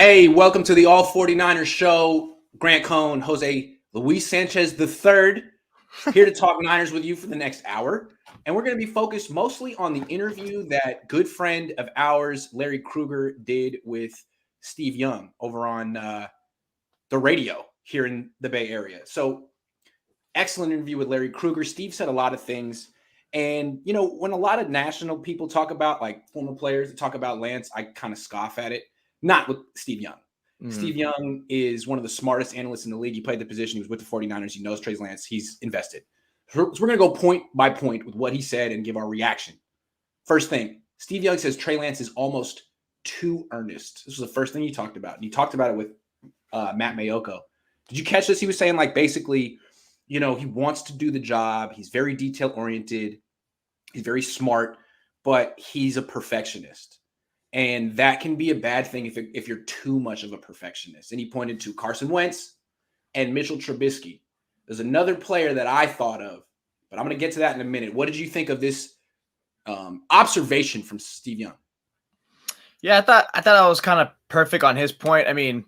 Hey, welcome to the All49ers show. Grant Cohn, Jose Luis Sanchez III, here to talk Niners with you for the next hour. And we're going to be focused mostly on the interview that good friend of ours, Larry Krueger, did with Steve Young over on the radio here in the Bay Area. So, excellent interview with Larry Krueger. Steve said a lot of things. And, you know, when a lot of national people talk about, like former players talk about Lance, I kind of scoff at it. Not with Steve Young. Steve Young is one of the smartest analysts in the league. He played the position. He was with the 49ers. He knows Trey Lance. He's invested. So we're going to go point by point with what he said and give our reaction. First thing, Steve Young says Trey Lance is almost too earnest. This was the first thing he talked about. And he talked about it with Matt Mayoko. Did you catch this? He was saying, like, basically, you know, he wants to do the job. He's very detail-oriented. He's very smart, but he's a perfectionist. And that can be a bad thing if you're too much of a perfectionist. And he pointed to Carson Wentz and Mitchell Trubisky. There's another player that I thought of, but I'm going to get to that in a minute. What did you think of this observation from Steve Young? Yeah, I thought I was kind of perfect on his point. I mean,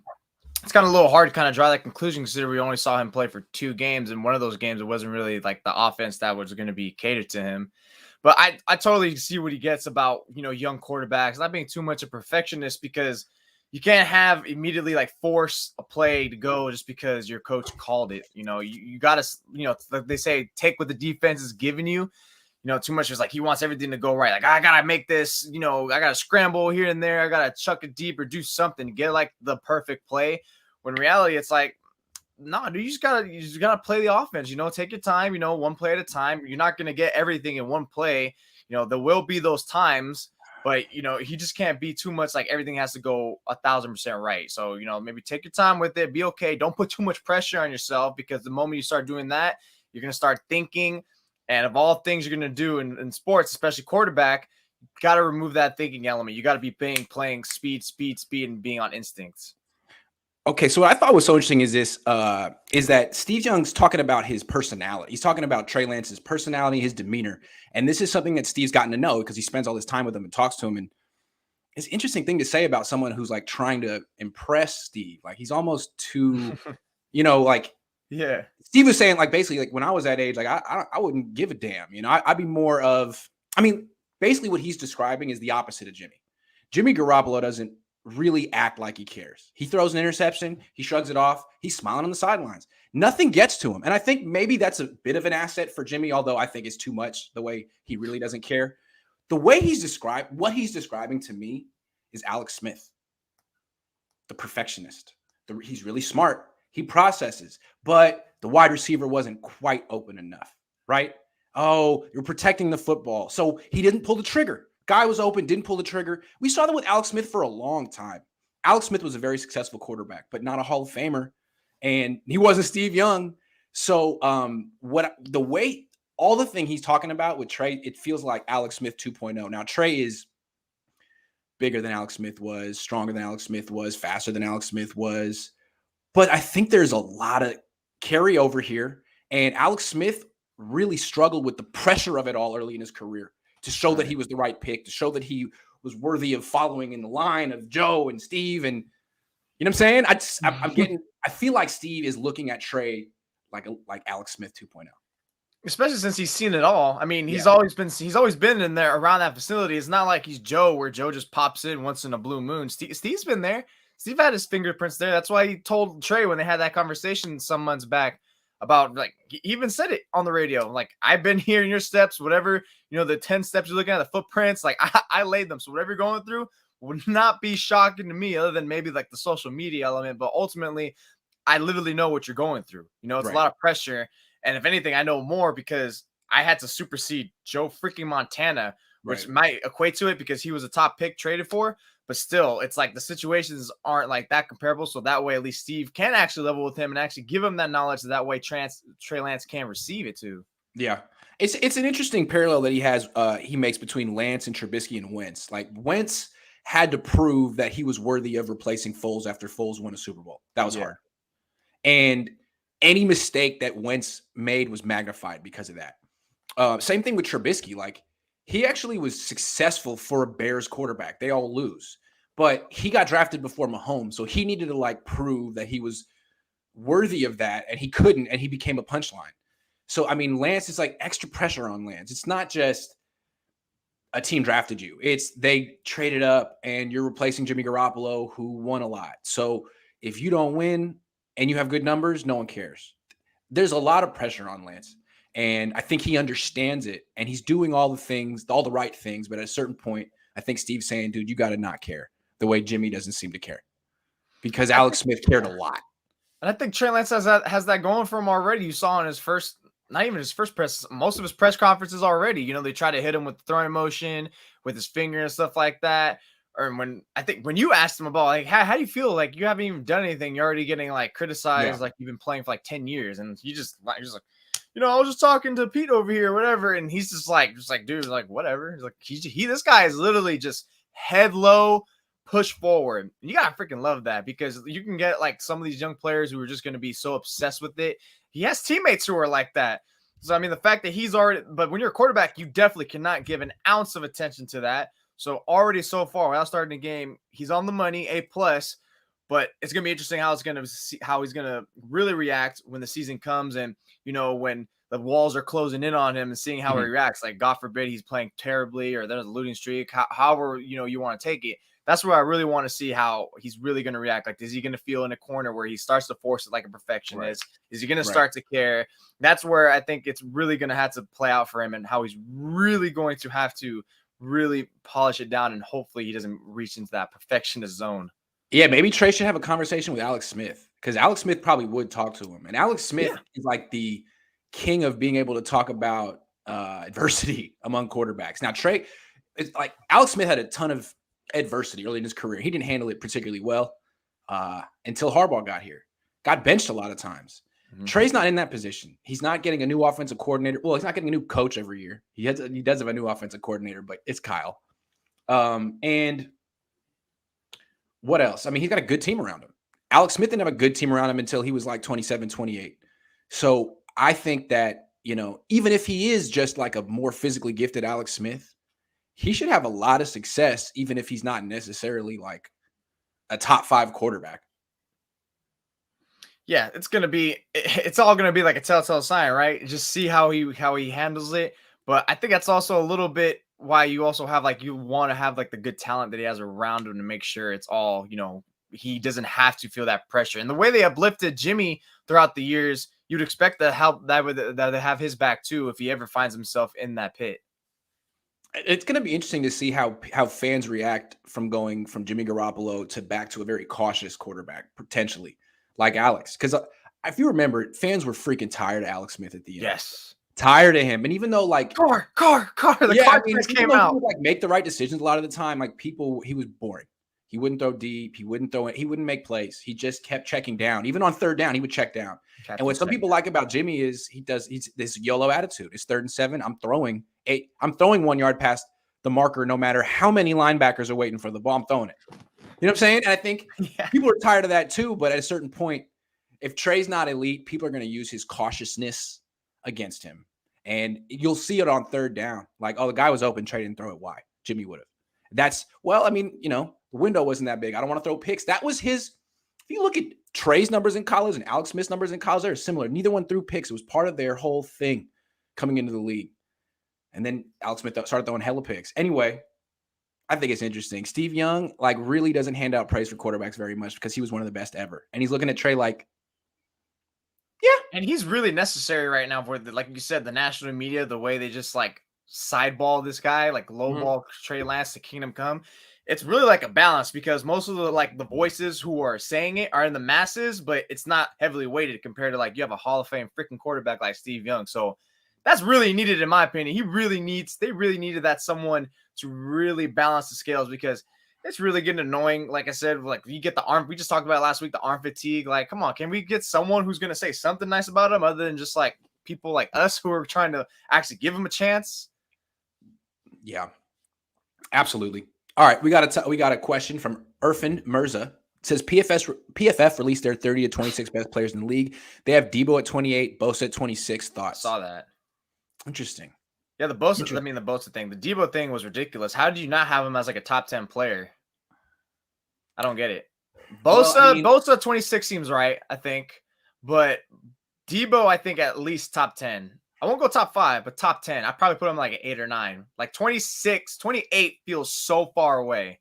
it's kind of a little hard to kind of draw that conclusion considering we only saw him play for 2 games. And one of those games, it wasn't really like the offense that was going to be catered to him. But I totally see what he gets about, you know, young quarterbacks not being too much a perfectionist, because you can't have immediately like force a play to go just because your coach called it. You know, you got to, you know, like they say, take what the defense is giving you. You know, too much is like he wants everything to go right. Like, I got to make this, you know, I got to scramble here and there. I got to chuck it deep or do something to get like the perfect play. When in reality, it's like, no, dude, you just gotta play the offense. You know, take your time. You know, one play at a time. You're not gonna get everything in one play. You know, there will be those times, but you know, he just can't be too much like everything has to go 1,000% right. So you know, maybe take your time with it. Be okay. Don't put too much pressure on yourself, because the moment you start doing that, you're gonna start thinking. And of all things you're gonna do in sports, especially quarterback, you gotta remove that thinking element. You gotta be playing speed, and being on instincts. Okay, so what I thought was so interesting is this: is that Steve Young's talking about his personality. He's talking about Trey Lance's personality, his demeanor, and this is something that Steve's gotten to know because he spends all this time with him and talks to him. And it's an interesting thing to say about someone who's like trying to impress Steve. Like he's almost too, you know, like Yeah. Steve was saying, like basically, like when I was that age, like I wouldn't give a damn. You know, I'd be more of. I mean, basically, what he's describing is the opposite of Jimmy. Jimmy Garoppolo doesn't really act like he cares. He throws an interception, he shrugs it off, he's smiling on the sidelines. Nothing gets to him. And I think maybe that's a bit of an asset for Jimmy, although I think it's too much the way he really doesn't care. The way what he's describing to me is Alex Smith, the perfectionist. He's really smart. He processes, but the wide receiver wasn't quite open enough, right? Oh, you're protecting the football. So he didn't pull the trigger. Guy was open, didn't pull the trigger. We saw that with Alex Smith for a long time. Alex Smith was a very successful quarterback, but not a Hall of Famer. And he wasn't Steve Young. So all the thing he's talking about with Trey, it feels like Alex Smith 2.0. Now, Trey is bigger than Alex Smith was, stronger than Alex Smith was, faster than Alex Smith was. But I think there's a lot of carryover here. And Alex Smith really struggled with the pressure of it all early in his career, to show that he was the right pick, to show that he was worthy of following in the line of Joe and Steve. And you know what I'm saying? I feel like Steve is looking at Trey like Alex Smith 2.0. Especially since he's seen it all. I mean, he's always been in there around that facility. It's not like he's Joe, where Joe just pops in once in a blue moon. Steve's been there. Steve had his fingerprints there. That's why he told Trey when they had that conversation some months back about, like, he even said it on the radio, like, I've been here in your steps, whatever, you know, the 10 steps you're looking at, the footprints, like I laid them. So whatever you're going through would not be shocking to me, other than maybe like the social media element. But ultimately, I literally know what you're going through. You know, it's a lot of pressure. And if anything, I know more because I had to supersede Joe freaking Montana, which might equate to it because he was a top pick traded for. But still, it's like the situations aren't like that comparable. So that way, at least Steve can actually level with him and actually give him that knowledge. So that way, Trey Lance can receive it too. Yeah. It's an interesting parallel that he makes between Lance and Trubisky and Wentz. Like, Wentz had to prove that he was worthy of replacing Foles after Foles won a Super Bowl. That was hard. And any mistake that Wentz made was magnified because of that. Same thing with Trubisky. Like, he actually was successful for a Bears quarterback. They all lose. but he got drafted before Mahomes, so he needed to like prove that he was worthy of that, and he couldn't, and he became a punchline. So, I mean, Lance is like extra pressure on Lance. It's not just a team drafted you. It's they traded up and you're replacing Jimmy Garoppolo, who won a lot. So if you don't win and you have good numbers, no one cares. There's a lot of pressure on Lance. And I think he understands it. And he's doing all the things, all the right things. But at a certain point, I think Steve's saying, dude, you got to not care the way Jimmy doesn't seem to care. Because Alex Smith cared a lot. And I think Trey Lance has that going for him already. You saw in his first, not even his first press, most of his press conferences already. You know, they try to hit him with the throwing motion, with his finger and stuff like that. Or when you asked him about like how do you feel, like you haven't even done anything, you're already getting like criticized, like you've been playing for like 10 years, and you're just like, you know, I was just talking to Pete over here, whatever, and he's just like, dude, like whatever. He's like, this guy is literally just head low, push forward. You gotta freaking love that, because you can get like some of these young players who are just gonna be so obsessed with it. He has teammates who are like that. So I mean, the fact that he's already, but when you're a quarterback, you definitely cannot give an ounce of attention to that. So already so far, without starting the game, he's on the money, A+. But it's gonna be interesting how he's gonna really react when the season comes, and you know, when the walls are closing in on him, and seeing how he reacts. Like, God forbid he's playing terribly, or there's a losing streak. However, you know, you want to take it. That's where I really want to see how he's really going to react. Like, is he going to feel in a corner where he starts to force it like a perfectionist? Right. Is he going to start to care? That's where I think it's really going to have to play out for him, and how he's really going to have to really polish it down, and hopefully he doesn't reach into that perfectionist zone. Yeah, maybe Trey should have a conversation with Alex Smith, because Alex Smith probably would talk to him. And Alex Smith is like the king of being able to talk about adversity among quarterbacks. Now, Trey, it's like Alex Smith had a ton of adversity early in his career. He didn't handle it particularly well until Harbaugh got here. Got benched a lot of times. Trey's not in that position. He's not getting a new offensive coordinator. Well, he's not getting a new coach every year. He does have a new offensive coordinator, but it's Kyle. And what else? I mean, he's got a good team around him. Alex Smith didn't have a good team around him until he was like 27, 28. So I think that, you know, even if he is just like a more physically gifted Alex Smith, he should have a lot of success, even if he's not necessarily like a top 5 quarterback. Yeah, it's all going to be like a telltale sign, right? Just see how he handles it. But I think that's also a little bit why you also have like, you want to have like the good talent that he has around him to make sure it's all, you know, he doesn't have to feel that pressure. And the way they uplifted Jimmy throughout the years, you'd expect that they have his back too if he ever finds himself in that pit. It's going to be interesting to see how fans react from going from Jimmy Garoppolo to back to a very cautious quarterback, potentially like Alex. Because if you remember, fans were freaking tired of Alex Smith at the end. Yes. Tired of him. And even though like the car came out. He would, like, make the right decisions a lot of the time, like he was boring. He wouldn't throw deep. He wouldn't throw it. He wouldn't make plays. He just kept checking down. Even on third down, he would check down. And what some people like about Jimmy is he's this YOLO attitude. It's 3rd and 7. I'm throwing 1 yard past the marker, no matter how many linebackers are waiting for the ball. I'm throwing it. You know what I'm saying? And I think people are tired of that too. But at a certain point, if Trey's not elite, people are going to use his cautiousness against him. And you'll see it on 3rd down. Like, oh, the guy was open. Trey didn't throw it. Why? Jimmy would have. I mean, you know, the window wasn't that big. I don't want to throw picks. That was his. If you look at Trey's numbers in college and Alex Smith's numbers in college, they're similar. Neither one threw picks. It was part of their whole thing coming into the league. And then Alex Smith started throwing hella picks. Anyway, I think it's interesting. Steve Young, like, really doesn't hand out praise for quarterbacks very much because he was one of the best ever. And he's looking at Trey like, yeah. And he's really necessary right now for, like you said, the national media, the way they just like sideball this guy, like lowball Trey Lance to Kingdom Come. It's really like a balance, because most of the voices who are saying it are in the masses, but it's not heavily weighted compared to like you have a Hall of Fame freaking quarterback like Steve Young. So that's really needed, in my opinion. They really needed that someone to really balance the scales, because it's really getting annoying. Like I said, like you get the arm. We just talked about last week, the arm fatigue. Like, come on, can we get someone who's going to say something nice about him other than just like people like us who are trying to actually give him a chance? Yeah, absolutely. All right, we got a question from Irfan Mirza. It says PFF released their 30 to 26 best players in the league. They have Deebo at 28, Bosa at 26. Thoughts? I saw that. Interesting. Yeah, the Bosa thing. The Deebo thing was ridiculous. How did you not have him as like a top 10 player? I don't get it. Well, Bosa 26 seems right, I think. But Deebo, I think at least top 10. I won't go top 5, but top 10. I probably put him like an 8 or 9. Like 26, 28 feels so far away.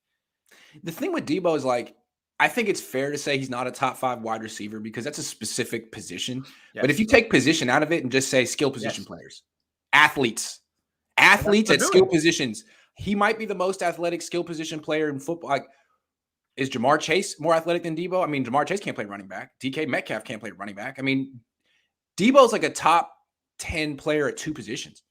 the thing with Deebo is like, I think it's fair to say he's not a top 5 wide receiver because that's a specific position. Yes. But if you take position out of it and just say skill position players, athletes at skill positions, he might be the most athletic skill position player in football. Like, is Jamar Chase more athletic than Deebo? I mean, Jamar Chase can't play running back. DK Metcalf can't play running back. I mean, Deebo's like a top 10 player at 2 positions.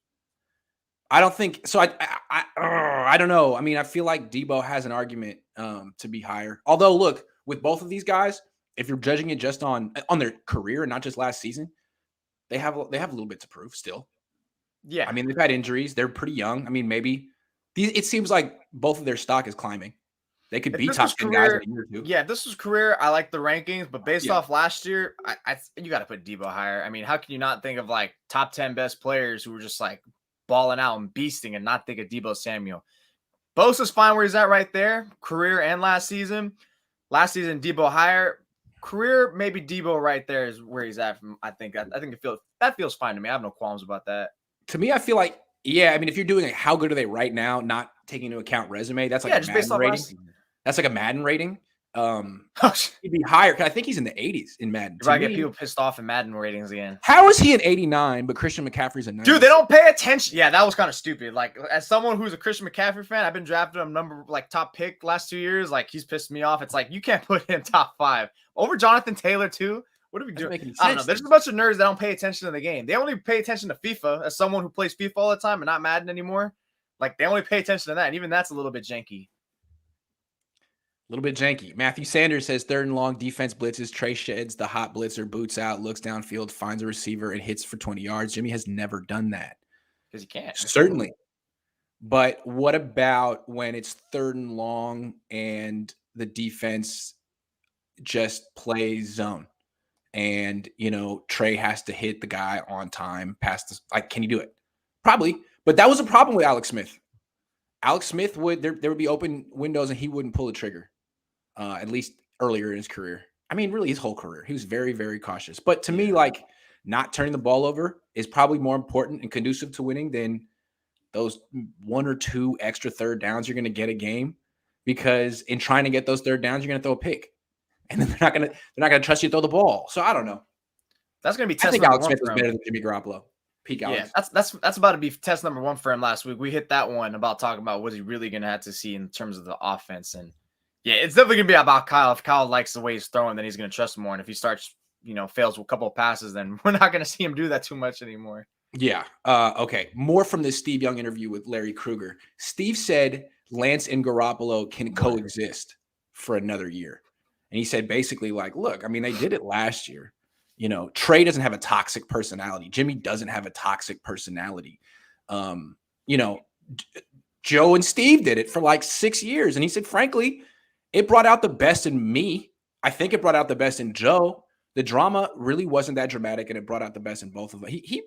I don't think so. I don't know. I mean, I feel like Deebo has an argument to be higher. Although, look, with both of these guys, if you're judging it just on their career and not just last season, they have a little bit to prove still. Yeah. I mean, they've had injuries. They're pretty young. I mean, maybe it seems like both of their stock is climbing. They could be top 10 guys in a year or two. Yeah, if this was career, I like the rankings, but based off last year, you got to put Deebo higher. I mean, how can you not think of like top 10 best players who were just like balling out and beasting and not think of Deebo Samuel? Bosa's fine where he's at right there, career and last season. Last season, Deebo higher. Career, maybe Deebo right there is where he's at. I think that feels fine to me. I have no qualms about that. To me, I feel like, I mean, if you're doing like how good are they right now, not taking into account resume, that's like a Madden rating. That's like a Madden rating. He'd be higher because I think he's in the 80s in Madden. I get people pissed off in Madden ratings again. How is he an 89, but Christian McCaffrey's a 90? Dude, they don't pay attention. Yeah, that was kind of stupid. Like, as someone who's a Christian McCaffrey fan, I've been drafting him top pick last 2 years. Like, he's pissed me off. It's like, you can't put him top 5 over Jonathan Taylor too. What are we doing? I don't know. There's a bunch of nerds that don't pay attention to the game. They only pay attention to FIFA. As someone who plays FIFA all the time and not Madden anymore, like, they only pay attention to that. And even that's a little bit janky. A little bit janky. Matthew Sanders says 3rd and long defense blitzes. Trey sheds the hot blitzer, boots out, looks downfield, finds a receiver, and hits for 20 yards. Jimmy has never done that. Because he can't. Certainly. But what about when it's 3rd and long and the defense just plays zone? And, Trey has to hit the guy on time past the, like, can you do it? Probably. But that was a problem with Alex Smith. Alex Smith there would be open windows and he wouldn't pull the trigger. At least earlier in his career. I mean, really his whole career. He was very, very cautious. But to me, like, not turning the ball over is probably more important and conducive to winning than those 1 or 2 extra 3rd downs you're going to get a game. Because in trying to get those 3rd downs, you're going to throw a pick. And then they're not going to trust you to throw the ball. So I don't know. That's going to be test number 1. I think Alex Smith is better than Jimmy Garoppolo. Peak Alex. Yeah, that's about to be test number 1 for him last week. We hit that one about talking about what he really going to have to see in terms of the offense. And yeah, it's definitely going to be about Kyle. If Kyle likes the way he's throwing, then he's going to trust him more. And if he starts, fails with a couple of passes, then we're not going to see him do that too much anymore. Yeah. Okay. More from this Steve Young interview with Larry Krueger. Steve said Lance and Garoppolo can coexist for another year. And he said basically like, look, I mean, they did it last year. Trey doesn't have a toxic personality. Jimmy doesn't have a toxic personality. Joe and Steve did it for like 6 years. And he said, frankly, it brought out the best in me. I think it brought out the best in Joe. The drama really wasn't that dramatic, and it brought out the best in both of them. He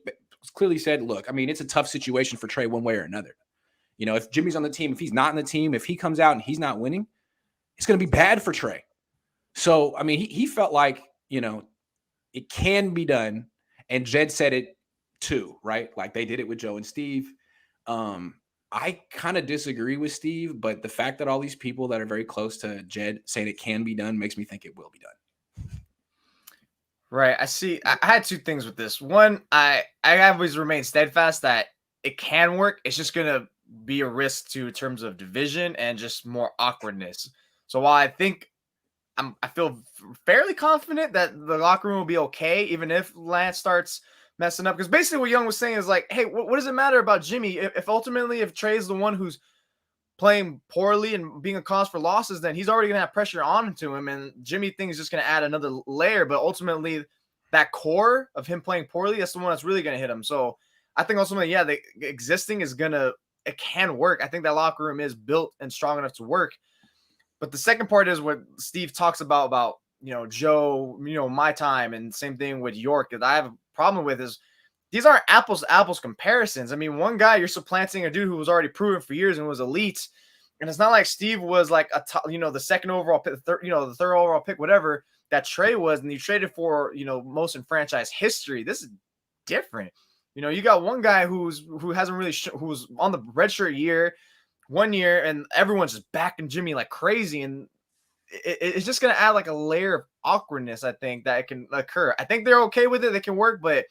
clearly said, look, I mean, it's a tough situation for Trey one way or another. If Jimmy's on the team, if he's not on the team, if he comes out and he's not winning, it's going to be bad for Trey. So, I mean, he felt like, it can be done. And Jed said it too, right? Like they did it with Joe and Steve. I kind of disagree with Steve, but the fact that all these people that are very close to Jed saying it can be done makes me think it will be done. Right. I see. I had 2 things with this. One, I always remain steadfast that it can work. It's just going to be a risk in terms of division and just more awkwardness. So while I think I feel fairly confident that the locker room will be okay, even if Lance starts messing up. Because basically what Young was saying is like, hey, what does it matter about Jimmy? If Trey's the one who's playing poorly and being a cause for losses, then he's already going to have pressure on to him. And Jimmy thinks is just going to add another layer. But ultimately, that core of him playing poorly, that's the one that's really going to hit him. So I think ultimately, the existing is it can work. I think that locker room is built and strong enough to work. But the second part is what Steve talks about, Joe, my time, and same thing with York that I have a problem with is these aren't apples to apples comparisons. I mean, one guy, you're supplanting a dude who was already proven for years and was elite. And it's not like Steve was like a top, the second overall pick, the third overall pick, whatever that Trey was, and you traded for, most in franchise history. This is different. You got one guy who hasn't really who's on the redshirt year, 1 year, and everyone's just backing Jimmy like crazy, and it's just gonna add like a layer of awkwardness. I think that can occur. I think they're okay with it; they can work, but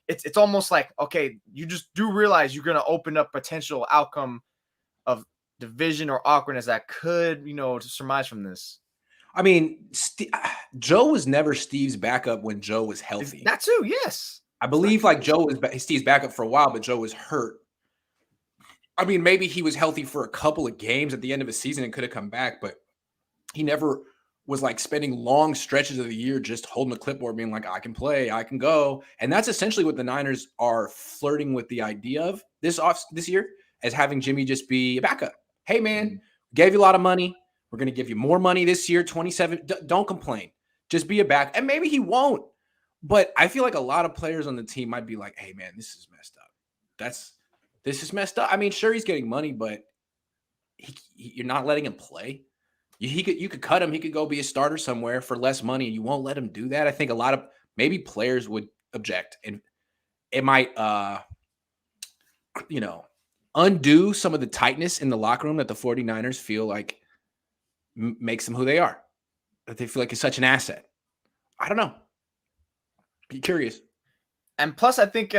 it's almost like, okay, you just do realize you're gonna open up potential outcome of division or awkwardness that could, surmise from this. I mean, Joe was never Steve's backup when Joe was healthy. That too, yes. I believe like Joe was Steve's backup for a while, but Joe was hurt. I mean, maybe he was healthy for a couple of games at the end of a season and could have come back, but he never was like spending long stretches of the year just holding a clipboard being like, I can play, I can go. And that's essentially what the Niners are flirting with the idea of this year, as having Jimmy just be a backup. Hey, man, gave you a lot of money. We're going to give you more money this year, 27. Don't complain. Just be a back. And maybe he won't. But I feel like a lot of players on the team might be like, hey, man, this is messed up. This is messed up. I mean, sure, he's getting money, but you're not letting him play. You could cut him. He could go be a starter somewhere for less money, and you won't let him do that. I think a lot of maybe players would object, and it might, undo some of the tightness in the locker room that the 49ers feel like makes them who they are, that they feel like it's such an asset. I don't know. Be curious. And plus, I think,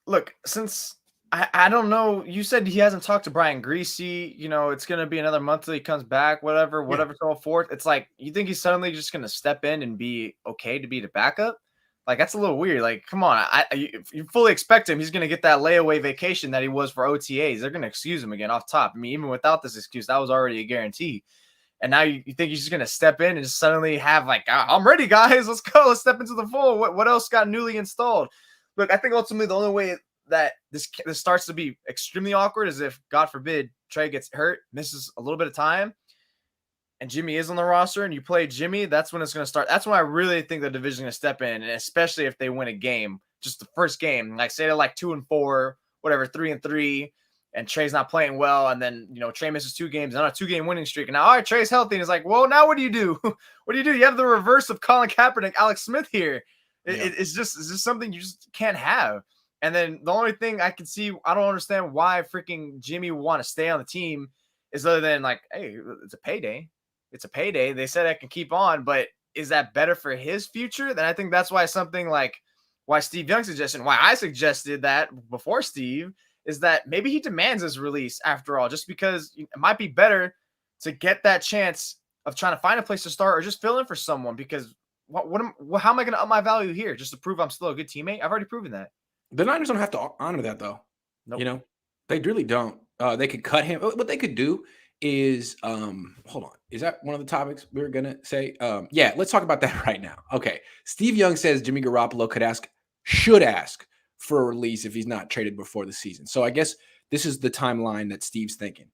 look, since I don't know, you said he hasn't talked to Brian Greasy, it's going to be another month till he comes back, whatever, so forth. It's like, you think he's suddenly just going to step in and be okay to be the backup? Like, that's a little weird. Like, come on. You fully expect him. He's going to get that layaway vacation that he was for OTAs. They're going to excuse him again off top. I mean, even without this excuse, that was already a guarantee. And now you think he's just going to step in and just suddenly have like, I'm ready, guys. Let's go. Let's step into the fold. What else got newly installed? Look, I think ultimately the only way that this starts to be extremely awkward is if, God forbid, Trey gets hurt, misses a little bit of time, and Jimmy is on the roster and you play Jimmy, that's when it's going to start. That's when I really think the division is going to step in, and especially if they win a game, just the first game, like say they're like 2-4, whatever, 3-3, and Trey's not playing well, and then, Trey misses 2 games on a 2-game winning streak, and now, all right, Trey's healthy, and it's like, well, now what do you do? What do you do? You have the reverse of Colin Kaepernick, Alex Smith here. It's just something you just can't have. And then the only thing I can see, I don't understand why freaking Jimmy would want to stay on the team, is other than like, hey, it's a payday. It's a payday. They said I can keep on, but is that better for his future? Then I think that's why something like why Steve Young suggested, why I suggested that before Steve, is that maybe he demands his release after all, just because it might be better to get that chance of trying to find a place to start or just fill in for someone, because how am I going to up my value here just to prove I'm still a good teammate? I've already proven that. The Niners don't have to honor that, though. Nope. They really don't. They could cut him. What they could do is, hold on. Is that one of the topics we were going to say? Yeah, let's talk about that right now. Okay. Steve Young says Jimmy Garoppolo should ask for a release if he's not traded before the season. So I guess this is the timeline that Steve's thinking.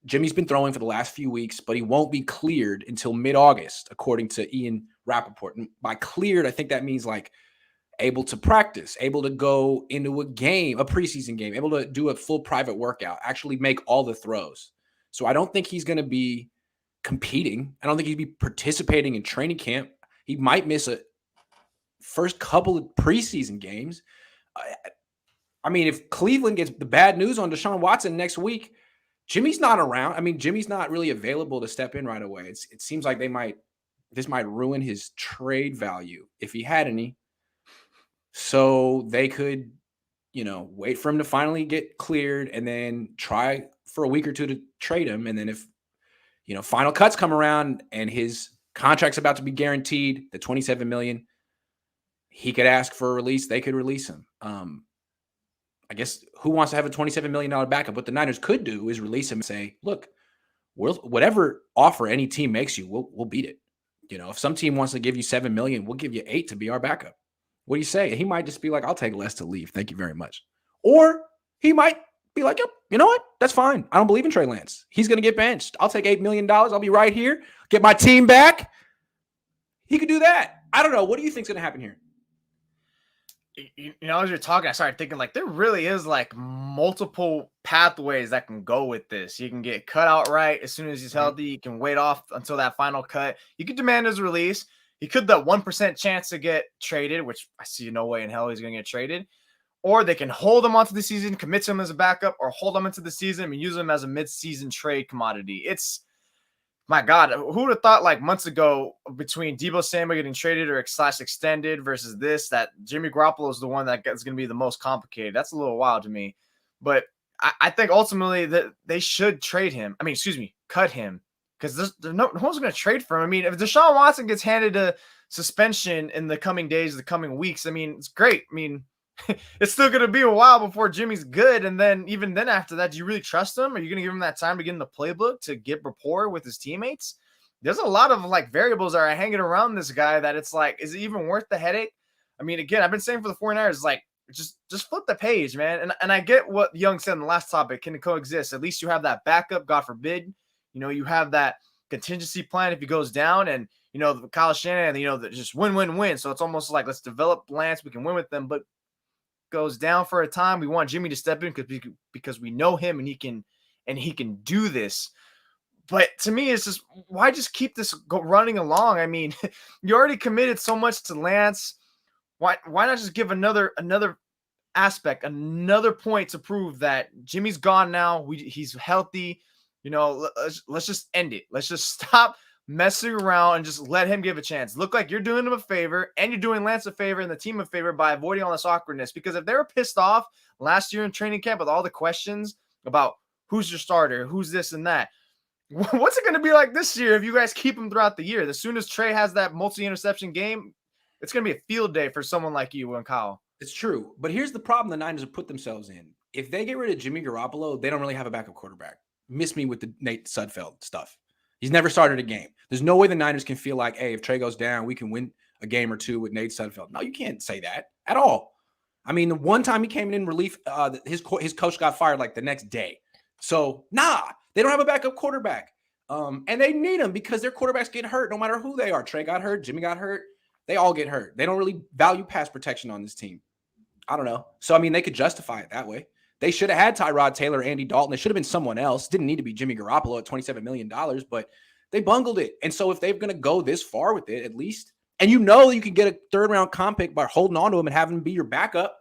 Jimmy's been throwing for the last few weeks, but he won't be cleared until mid-August, according to Ian Rappaport. And by cleared, I think that means like able to practice, able to go into a game, a preseason game, able to do a full private workout, actually make all the throws. So I don't think he's going to be competing. I don't think he'd be participating in training camp. He might miss a first couple of preseason games. I mean, if Cleveland gets the bad news on Deshaun Watson next week, Jimmy's not around. I mean, Jimmy's not really available to step in right away. It seems like this might ruin his trade value if he had any. So they could, wait for him to finally get cleared and then try for a week or two to trade him. And then if, final cuts come around and his contract's about to be guaranteed, the $27 million, he could ask for a release. They could release him. I guess who wants to have a $27 million backup? What the Niners could do is release him and say, look, whatever offer any team makes you, we'll beat it. If some team wants to give you $7 million, we'll give you $8 million to be our backup. What do you say? He might just be like, I'll take less to leave. Thank you very much. Or he might be like, yep, you know what? That's fine. I don't believe in Trey Lance. He's going to get benched. I'll take $8 million. I'll be right here. Get my team back. He could do that. I don't know. What do you think is going to happen here? As you're talking, I started thinking like there really is like multiple pathways that can go with this. You can get cut outright as soon as he's healthy. You can wait off until that final cut. You could demand his release. He could that 1% chance to get traded, which I see no way in hell he's going to get traded. Or they can hold him onto the season, commit to him as a backup, or hold him into the season and use him as a mid-season trade commodity. It's my God, who would have thought like months ago between Deebo Samuel getting traded or / extended versus this, that Jimmy Garoppolo is the one that is going to be the most complicated. That's a little wild to me. But I think ultimately that they should trade him. I mean, cut him. Because no one's going to trade for him. I mean, if Deshaun Watson gets handed a suspension in the coming days, the coming weeks, I mean, it's great. I mean, it's still going to be a while before Jimmy's good. And then even then after that, do you really trust him? Are you going to give him that time to get in the playbook to get rapport with his teammates? There's a lot of like variables that are hanging around this guy that it's like, is it even worth the headache? I mean, again, I've been saying for the 49ers, like, just flip the page, man. And I get what Young said in the last topic, can it coexist? At least you have that backup, God forbid. You have that contingency plan if he goes down, and Kyle Shanahan, just win. So it's almost like let's develop Lance, we can win with them, but goes down for a time. We want Jimmy to step in because we know him and he can do this. But to me, it's just why just keep this running along? I mean, you already committed so much to Lance. Why not just give another aspect, another point to prove that Jimmy's gone now? He's healthy. Let's just end it. Let's just stop messing around and just let him give a chance. Look like you're doing him a favor and you're doing Lance a favor and the team a favor by avoiding all this awkwardness. Because if they were pissed off last year in training camp with all the questions about who's your starter, who's this and that, what's it going to be like this year if you guys keep him throughout the year? As soon as Trey has that multi-interception game, it's going to be a field day for someone like you and Kyle. It's true. But here's the problem the Niners have put themselves in. If they get rid of Jimmy Garoppolo, they don't really have a backup quarterback. Miss me with the Nate Sudfeld stuff. He's never started a game. There's no way the Niners can feel like, hey, if Trey goes down, we can win a game or two with Nate Sudfeld. No, you can't say that at all. I mean, the one time he came in relief, his coach got fired like the next day. So, they don't have a backup quarterback. And they need him because their quarterbacks get hurt no matter who they are. Trey got hurt. Jimmy got hurt. They all get hurt. They don't really value pass protection on this team. I don't know. So, I mean, they could justify it that way. They should have had Tyrod Taylor, Andy Dalton. It should have been someone else. Didn't need to be Jimmy Garoppolo at $27 million, but they bungled it. And so if they're going to go this far with it, at least, and you can get a third-round comp pick by holding on to him and having him be your backup,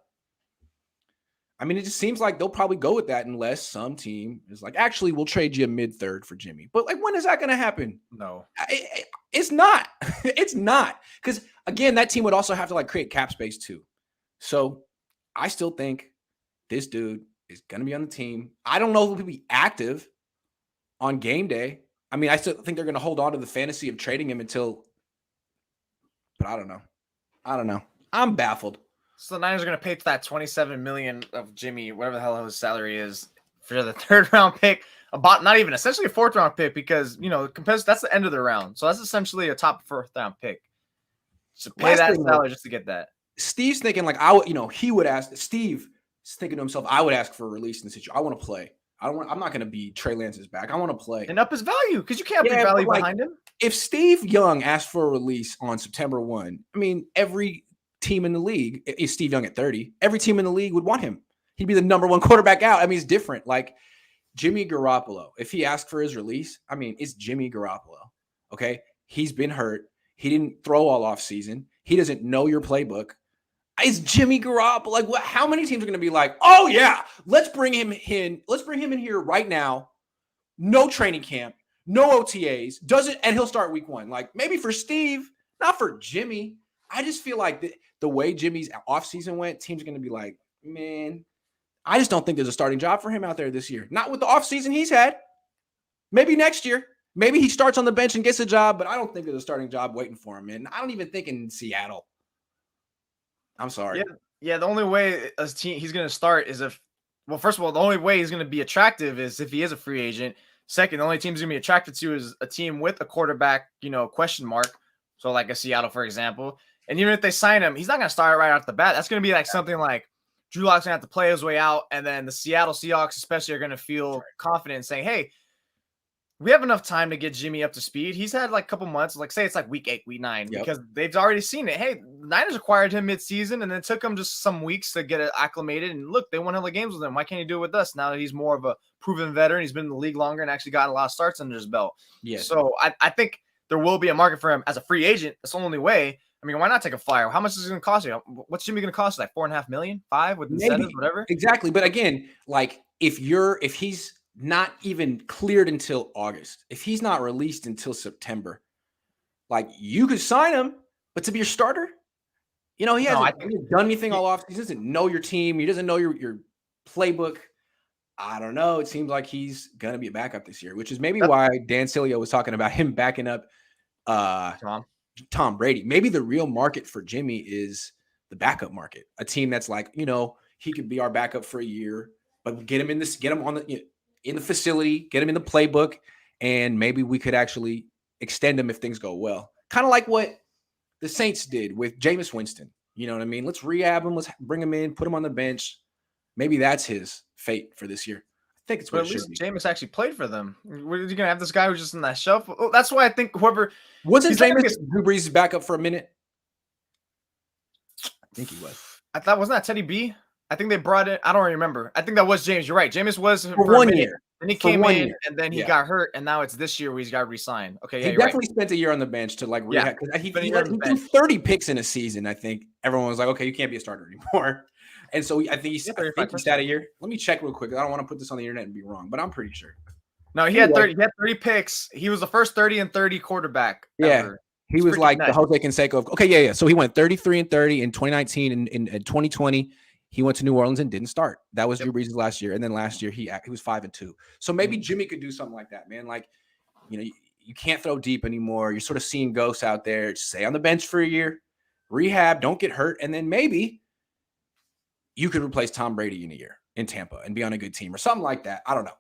I mean, it just seems like they'll probably go with that unless some team is like, actually, we'll trade you a mid-third for Jimmy. But, like, when is that going to happen? No. It's not. It's not. Because, again, that team would also have to, like, create cap space too. So I still think this dude is going to be on the team. I don't know if he'll be active on game day. I mean, I still think they're going to hold on to the fantasy of trading him but I don't know. I'm baffled. So the Niners are going to pay for that $27 million of Jimmy, whatever the hell his salary is, for the third-round pick. About not even essentially a fourth-round pick because that's the end of the round. So that's essentially a top fourth-round pick. So pay that salary just to get that. Steve's thinking like he would ask. Steve is thinking to himself, I would ask for a release in the situation. I want to play. I'm not going to be Trey Lance's back. I want to play and up his value because you can't put value behind him. If Steve Young asked for a release on September 1, I mean, every team in the league, is Steve Young at 30, every team in the league would want him. He'd be the number one quarterback out. I mean, it's different. Like Jimmy Garoppolo, if he asked for his release, I mean, it's Jimmy Garoppolo. Okay. He's been hurt. He didn't throw all off season. He doesn't know your playbook. It's Jimmy Garoppolo. Like, how many teams are going to be like, oh yeah, let's bring him in. Let's bring him in here right now. No training camp, no OTAs, and he'll start week 1. Like maybe for Steve, not for Jimmy. I just feel like the way Jimmy's offseason went, teams are going to be like, man, I just don't think there's a starting job for him out there this year. Not with the offseason he's had. Maybe next year. Maybe he starts on the bench and gets a job, but I don't think there's a starting job waiting for him, man. I don't even think in Seattle. I'm sorry. Yeah. The only way he's going to start is first of all, the only way he's going to be attractive is if he is a free agent. Second, the only team he's going to be attracted to is a team with a quarterback, question mark. So like a Seattle, for example. And even if they sign him, he's not going to start right off the bat. That's going to be like something like Drew Lock's going to have to play his way out. And then the Seattle Seahawks especially are going to feel confident saying, hey, we have enough time to get Jimmy up to speed. He's had like a couple months, like say it's like week 8, week 9, because they've already seen it. Hey, the Niners acquired him mid-season, and it took him just some weeks to get it acclimated. And look, they won hella games with him. Why can't he do it with us now that he's more of a proven veteran? He's been in the league longer and actually gotten a lot of starts under his belt. Yeah. So I think there will be a market for him as a free agent. That's the only way. I mean, why not take a flyer? How much is it going to cost you? What's Jimmy going to cost? Like $4.5 million, $5 with incentives, whatever. Exactly. But again, like if he's not even cleared until August, if he's not released until September, like you could sign him, but to be your starter, he hasn't done anything all off. He doesn't know your team. He doesn't know your playbook. I don't know. It seems like he's going to be a backup this year, which is maybe why Dan Sileo was talking about him backing up Tom Brady. Maybe the real market for Jimmy is the backup market. A team that's like, he could be our backup for a year, but get him in the facility, get him in the playbook, and maybe we could actually extend him if things go well. Kind of like what the Saints did with Jameis Winston. You know what I mean? Let's rehab him. Let's bring him in, put him on the bench. Maybe that's his fate for this year. I think it's what at least Jameis actually played for them. Are you gonna have this guy who's just in that shelf? Oh, that's why I think whoever wasn't Jameis Drew Brees' backup for a minute. I think he was. I thought wasn't that Teddy B? I think they brought in. I don't remember. I think that was James. You're right. Jameis was for 1 year. And he came in, and then he got hurt, and now it's this year where he's got re-signed. Okay, yeah, he definitely spent a year on the bench to like rehab. He threw 30 picks in a season. I think everyone was like, okay, you can't be a starter anymore. And so I think he's had a year. Let me check real quick. I don't want to put this on the internet and be wrong, but I'm pretty sure. No, he had 30. He had 30 picks. He was the first 30 and 30 quarterback. Yeah, ever. He was like the Jose Canseco of okay, yeah. So he went 33 and 30 in 2019 and in 2020. He went to New Orleans and didn't start. That was Drew Brees' last year. And then last year he was 5-2. So maybe Jimmy could do something like that, man. Like, you can't throw deep anymore. You're sort of seeing ghosts out there. Just stay on the bench for a year, rehab, don't get hurt. And then maybe you could replace Tom Brady in a year in Tampa and be on a good team or something like that. I don't know.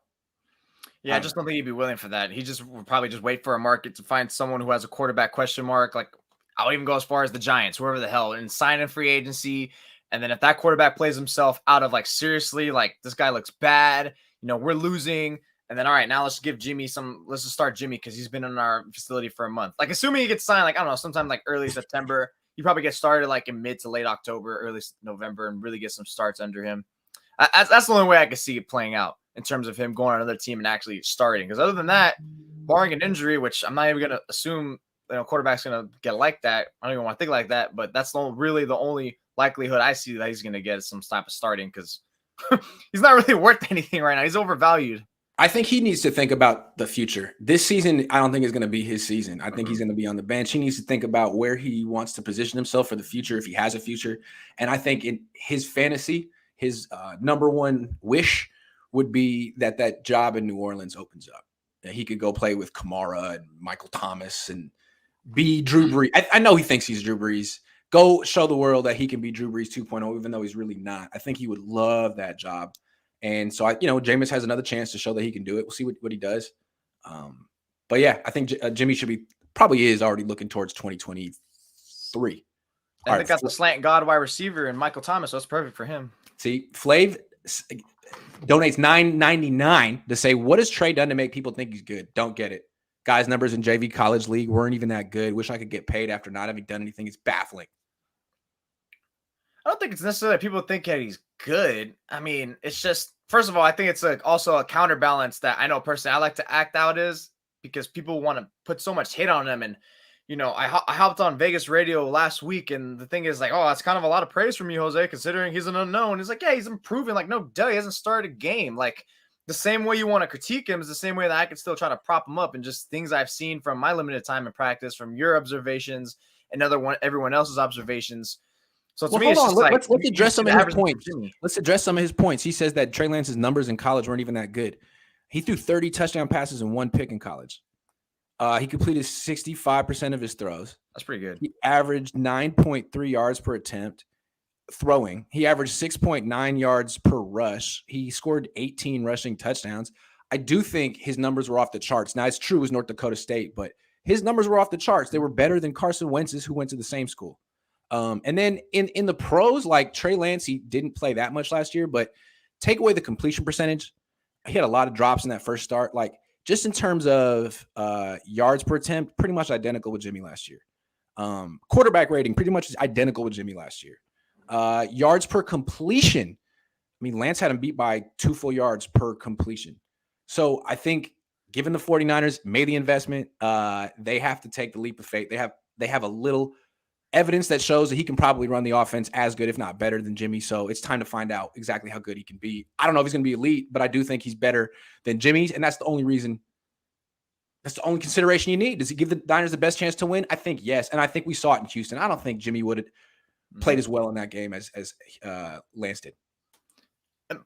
Yeah, I just don't think he'd be willing for that. He just would probably just wait for a market to find someone who has a quarterback question mark. Like, I'll even go as far as the Giants, whoever the hell, and sign in free agency. And then if that quarterback plays himself out of like, seriously, like this guy looks bad, we're losing. And then, all right, now let's just start Jimmy because he's been in our facility for a month. Like, assuming he gets signed, like, I don't know, sometime like early September, you probably get started like in mid to late October, early November, and really get some starts under him. That's the only way I could see it playing out in terms of him going on another team and actually starting. Because other than that, barring an injury, which I'm not even going to assume, quarterback's going to get like that. I don't even want to think like that, but that's really the only likelihood I see that he's going to get some type of starting because he's not really worth anything right now. He's overvalued. I think he needs to think about the future. This season, I don't think is going to be his season. I think he's going to be on the bench. He needs to think about where he wants to position himself for the future if he has a future. And I think in his fantasy, his number one wish would be that job in New Orleans opens up. That he could go play with Kamara and Michael Thomas and be Drew Brees. I know he thinks he's Drew Brees. Go show the world that he can be Drew Brees 2.0, even though he's really not. I think he would love that job. And so, Jameis has another chance to show that he can do it. We'll see what he does. But yeah, I think Jimmy probably is already looking towards 2023. I think that's the slant God wide receiver and Michael Thomas. So it's perfect for him. See, Flav donates $9.99 to say, what has Trey done to make people think he's good? Don't get it. Guys' numbers in JV college league weren't even that good. Wish I could get paid after not having done anything. It's baffling. I don't think it's necessarily that people think that he's good. I mean, it's just, first of all, I think it's also a counterbalance that I know personally I like to act out is because people want to put so much hate on him. And, I hopped on Vegas radio last week, and the thing is like, oh, that's kind of a lot of praise from you, Jose, considering he's an unknown. He's like, yeah, he's improving. Like, no duh, he hasn't started a game. Like, the same way you want to critique him is the same way that I can still try to prop him up, and just things I've seen from my limited time in practice, from your observations and everyone else's observations. So to me, it's just let's address some of his points. Let's address some of his points. He says that Trey Lance's numbers in college weren't even that good. He threw 30 touchdown passes and 1 pick in college. He completed 65% of his throws. That's pretty good. He averaged 9.3 yards per attempt throwing. He averaged 6.9 yards per rush. He scored 18 rushing touchdowns. I do think his numbers were off the charts. Now, it's true it was North Dakota State, but his numbers were off the charts. They were better than Carson Wentz's, who went to the same school. And then in the pros, like Trey Lance, he didn't play that much last year, but take away the completion percentage. He had a lot of drops in that first start. Like, just in terms of yards per attempt, pretty much identical with Jimmy last year. Quarterback rating, pretty much identical with Jimmy last year. Yards per completion. I mean, Lance had him beat by 2 full yards per completion. So I think given the 49ers made the investment, they have to take the leap of faith. They have a little evidence that shows that he can probably run the offense as good, if not better, than Jimmy. So it's time to find out exactly how good he can be. I don't know if he's going to be elite, but I do think he's better than Jimmy's, and that's the only reason. That's the only consideration you need. Does he give the Niners the best chance to win? I think yes, and I think we saw it in Houston. I don't think Jimmy would have played as well in that game as Lance did.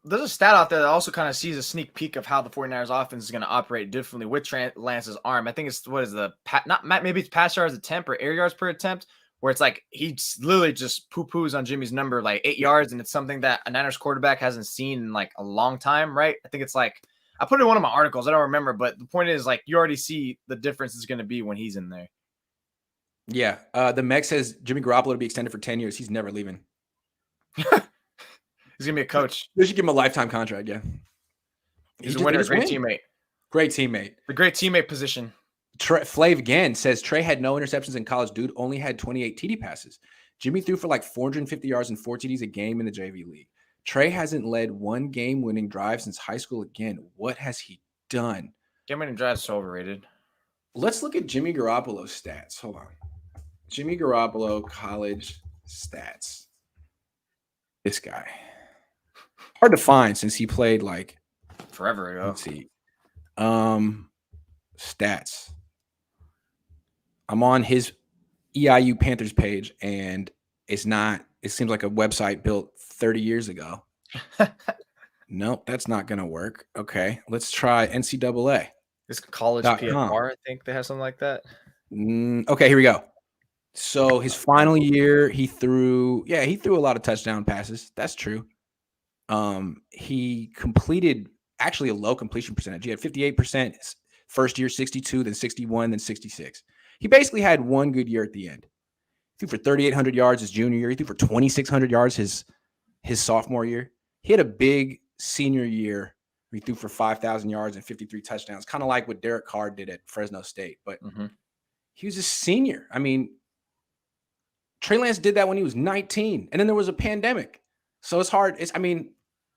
There's a stat out there that also kind of sees a sneak peek of how the 49ers offense is going to operate differently with Lance's arm. I think it's maybe it's pass yards attempt or air yards per attempt, where it's like he literally just poo-poos on Jimmy's number like 8 yards, and it's something that a Niners quarterback hasn't seen in like a long time, right? I think it's like I put it in one of my articles. I don't remember, but the point is like you already see the difference is going to be when he's in there. Yeah. The Meg says Jimmy Garoppolo to be extended for 10 years. He's never leaving. He's going to be a coach. They should give him a lifetime contract, yeah. He's a winner, great teammate. Great teammate. The great teammate position. Flav again says Trey had no interceptions in college. Dude only had 28 TD passes. Jimmy threw for like 450 yards and 4 TDs a game in the JV league. Trey hasn't led one game-winning drive since high school again. What has he done? Game-winning drive is so overrated. Let's look at Jimmy Garoppolo's stats. Hold on. Jimmy Garoppolo college stats. This guy. Hard to find since he played like forever ago. Let's see. Stats. I'm on his EIU Panthers page, and it's not. It seems like a website built 30 years ago. Nope, that's not going to work. Okay, let's try NCAA. This college PFR, I think they have something like that. Okay, here we go. So his final year, he threw a lot of touchdown passes. That's true. He completed actually a low completion percentage. He had 58% first year, 62, then 61, then 66. He basically had one good year at the end. He threw for 3,800 yards his junior year. He threw for 2,600 yards his sophomore year. He had a big senior year where he threw for 5,000 yards and 53 touchdowns, kind of like what Derek Carr did at Fresno State. But he was a senior. I mean, Trey Lance did that when he was 19, and then there was a pandemic. So it's hard.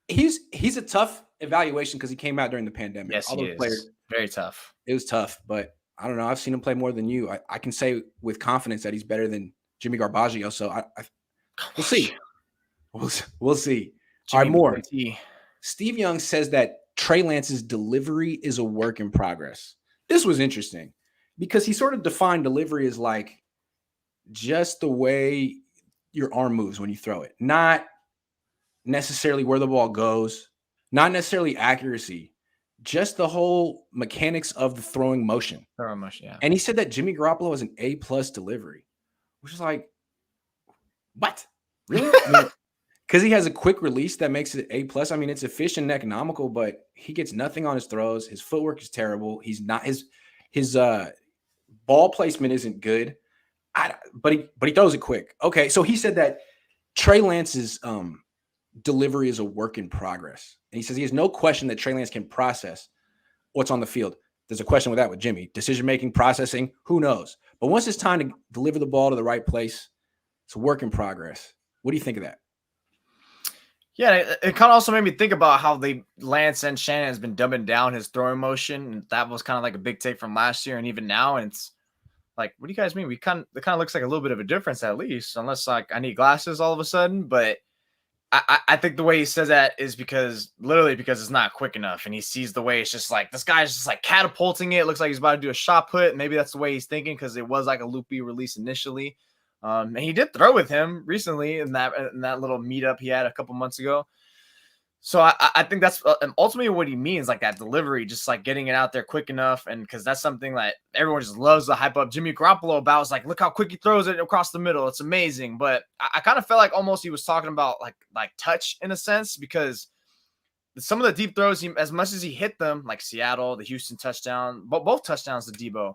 He's a tough evaluation because he came out during the pandemic. Yes, he is. Very tough. It was tough, but I don't know. I've seen him play more than you. I can say with confidence that he's better than Jimmy Garbaggio. So we'll see. We'll see. All right, more. Steve Young says that Trey Lance's delivery is a work in progress. This was interesting because he sort of defined delivery as like just the way your arm moves when you throw it, not necessarily where the ball goes, not necessarily accuracy, just the whole mechanics of the throwing motion. Yeah. And he said that Jimmy Garoppolo has an A+ delivery, which is like, what? Really? Because he has a quick release that makes it A+. I mean, it's efficient and economical, but he gets nothing on his throws. His footwork is terrible. He's not his ball placement isn't good. But he throws it quick. Okay, so he said that Trey Lance's delivery is a work in progress. And he says he has no question that Trey Lance can process what's on the field. There's a question with that with Jimmy. Decision-making, processing, who knows? But once it's time to deliver the ball to the right place, it's a work in progress. What do you think of that? Yeah, it kind of also made me think about how Lance and Shannon has been dumbing down his throwing motion. And that was kind of like a big take from last year and even now. And it's like, what do you guys mean? It kind of looks like a little bit of a difference at least, unless like I need glasses all of a sudden. But I think the way he says that is because it's not quick enough. And he sees the way it's just like, this guy's just like catapulting it. It looks like he's about to do a shot put. Maybe that's the way he's thinking because it was like a loopy release initially. And he did throw with him recently in that little meetup he had a couple months ago. So I think that's ultimately what he means, like that delivery, just like getting it out there quick enough. And because that's something that everyone just loves to hype up Jimmy Garoppolo about. It's like, look how quick he throws it across the middle. It's amazing. But I kind of felt like almost he was talking about like touch in a sense, because some of the deep throws, as much as he hit them, like Seattle, the Houston touchdown, but both touchdowns to Deebo,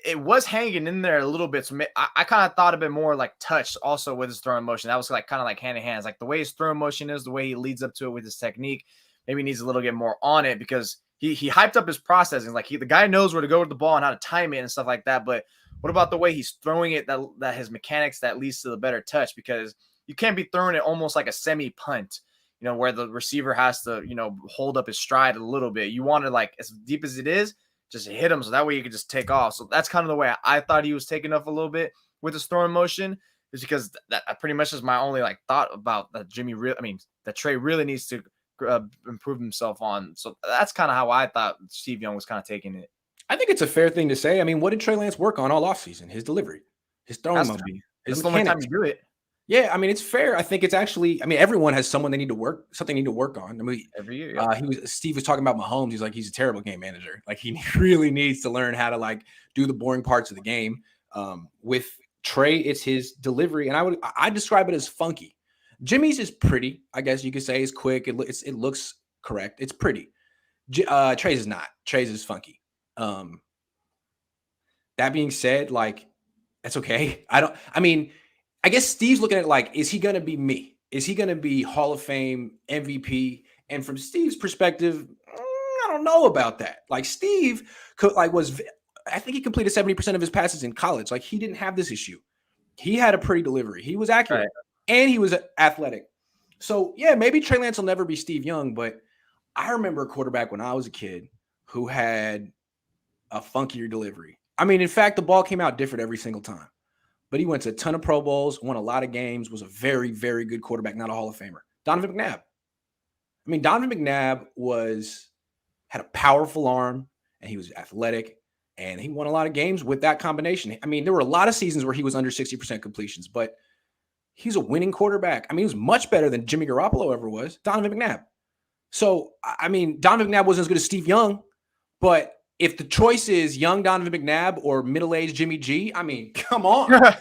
it was hanging in there a little bit. So I kind of thought a bit more like touch also with his throwing motion. That was like kind of like hand in hand. Like the way his throwing motion is, the way he leads up to it with his technique, maybe he needs a little bit more on it because he hyped up his processing. Like the guy knows where to go with the ball and how to time it and stuff like that. But what about the way he's throwing it, that his mechanics that leads to the better touch? Because you can't be throwing it almost like a semi punt, where the receiver has to, hold up his stride a little bit. You want to, like, as deep as it is, just hit him so that way you can just take off. So that's kind of the way I thought he was taking off a little bit with his throwing motion, is because that pretty much is my only like thought about that that Trey really needs to improve himself on. So that's kind of how I thought Steve Young was kind of taking it. I think it's a fair thing to say. I mean, what did Trey Lance work on all offseason? His delivery, his throwing motion. It's the only time you do it. Yeah, I mean, it's fair. I think it's actually, everyone has something they need to work on. I mean, every year. Yeah. Steve was talking about Mahomes. He's like, he's a terrible game manager. Like, he really needs to learn how to, like, do the boring parts of the game. With Trey, it's his delivery, and I describe it as funky. Jimmy's is pretty, I guess you could say. It's quick. It looks correct. It's pretty. Trey's is not. Trey's is funky. That being said, like, that's okay. I guess Steve's looking at it like, is he going to be me? Is he going to be Hall of Fame MVP? And from Steve's perspective, I don't know about that. Like, Steve I think he completed 70% of his passes in college. Like, he didn't have this issue. He had a pretty delivery. He was accurate, and he was athletic. So, yeah, maybe Trey Lance will never be Steve Young, but I remember a quarterback when I was a kid who had a funkier delivery. I mean, in fact, the ball came out different every single time. But he went to a ton of Pro Bowls, won a lot of games, was a very, very good quarterback, not a Hall of Famer. Donovan McNabb. I mean, Donovan McNabb had a powerful arm, and he was athletic, and he won a lot of games with that combination. I mean, there were a lot of seasons where he was under 60% completions, but he's a winning quarterback. I mean, he was much better than Jimmy Garoppolo ever was, Donovan McNabb. So, I mean, Donovan McNabb wasn't as good as Steve Young, but if the choice is young Donovan McNabb or middle-aged Jimmy G, I mean, come on.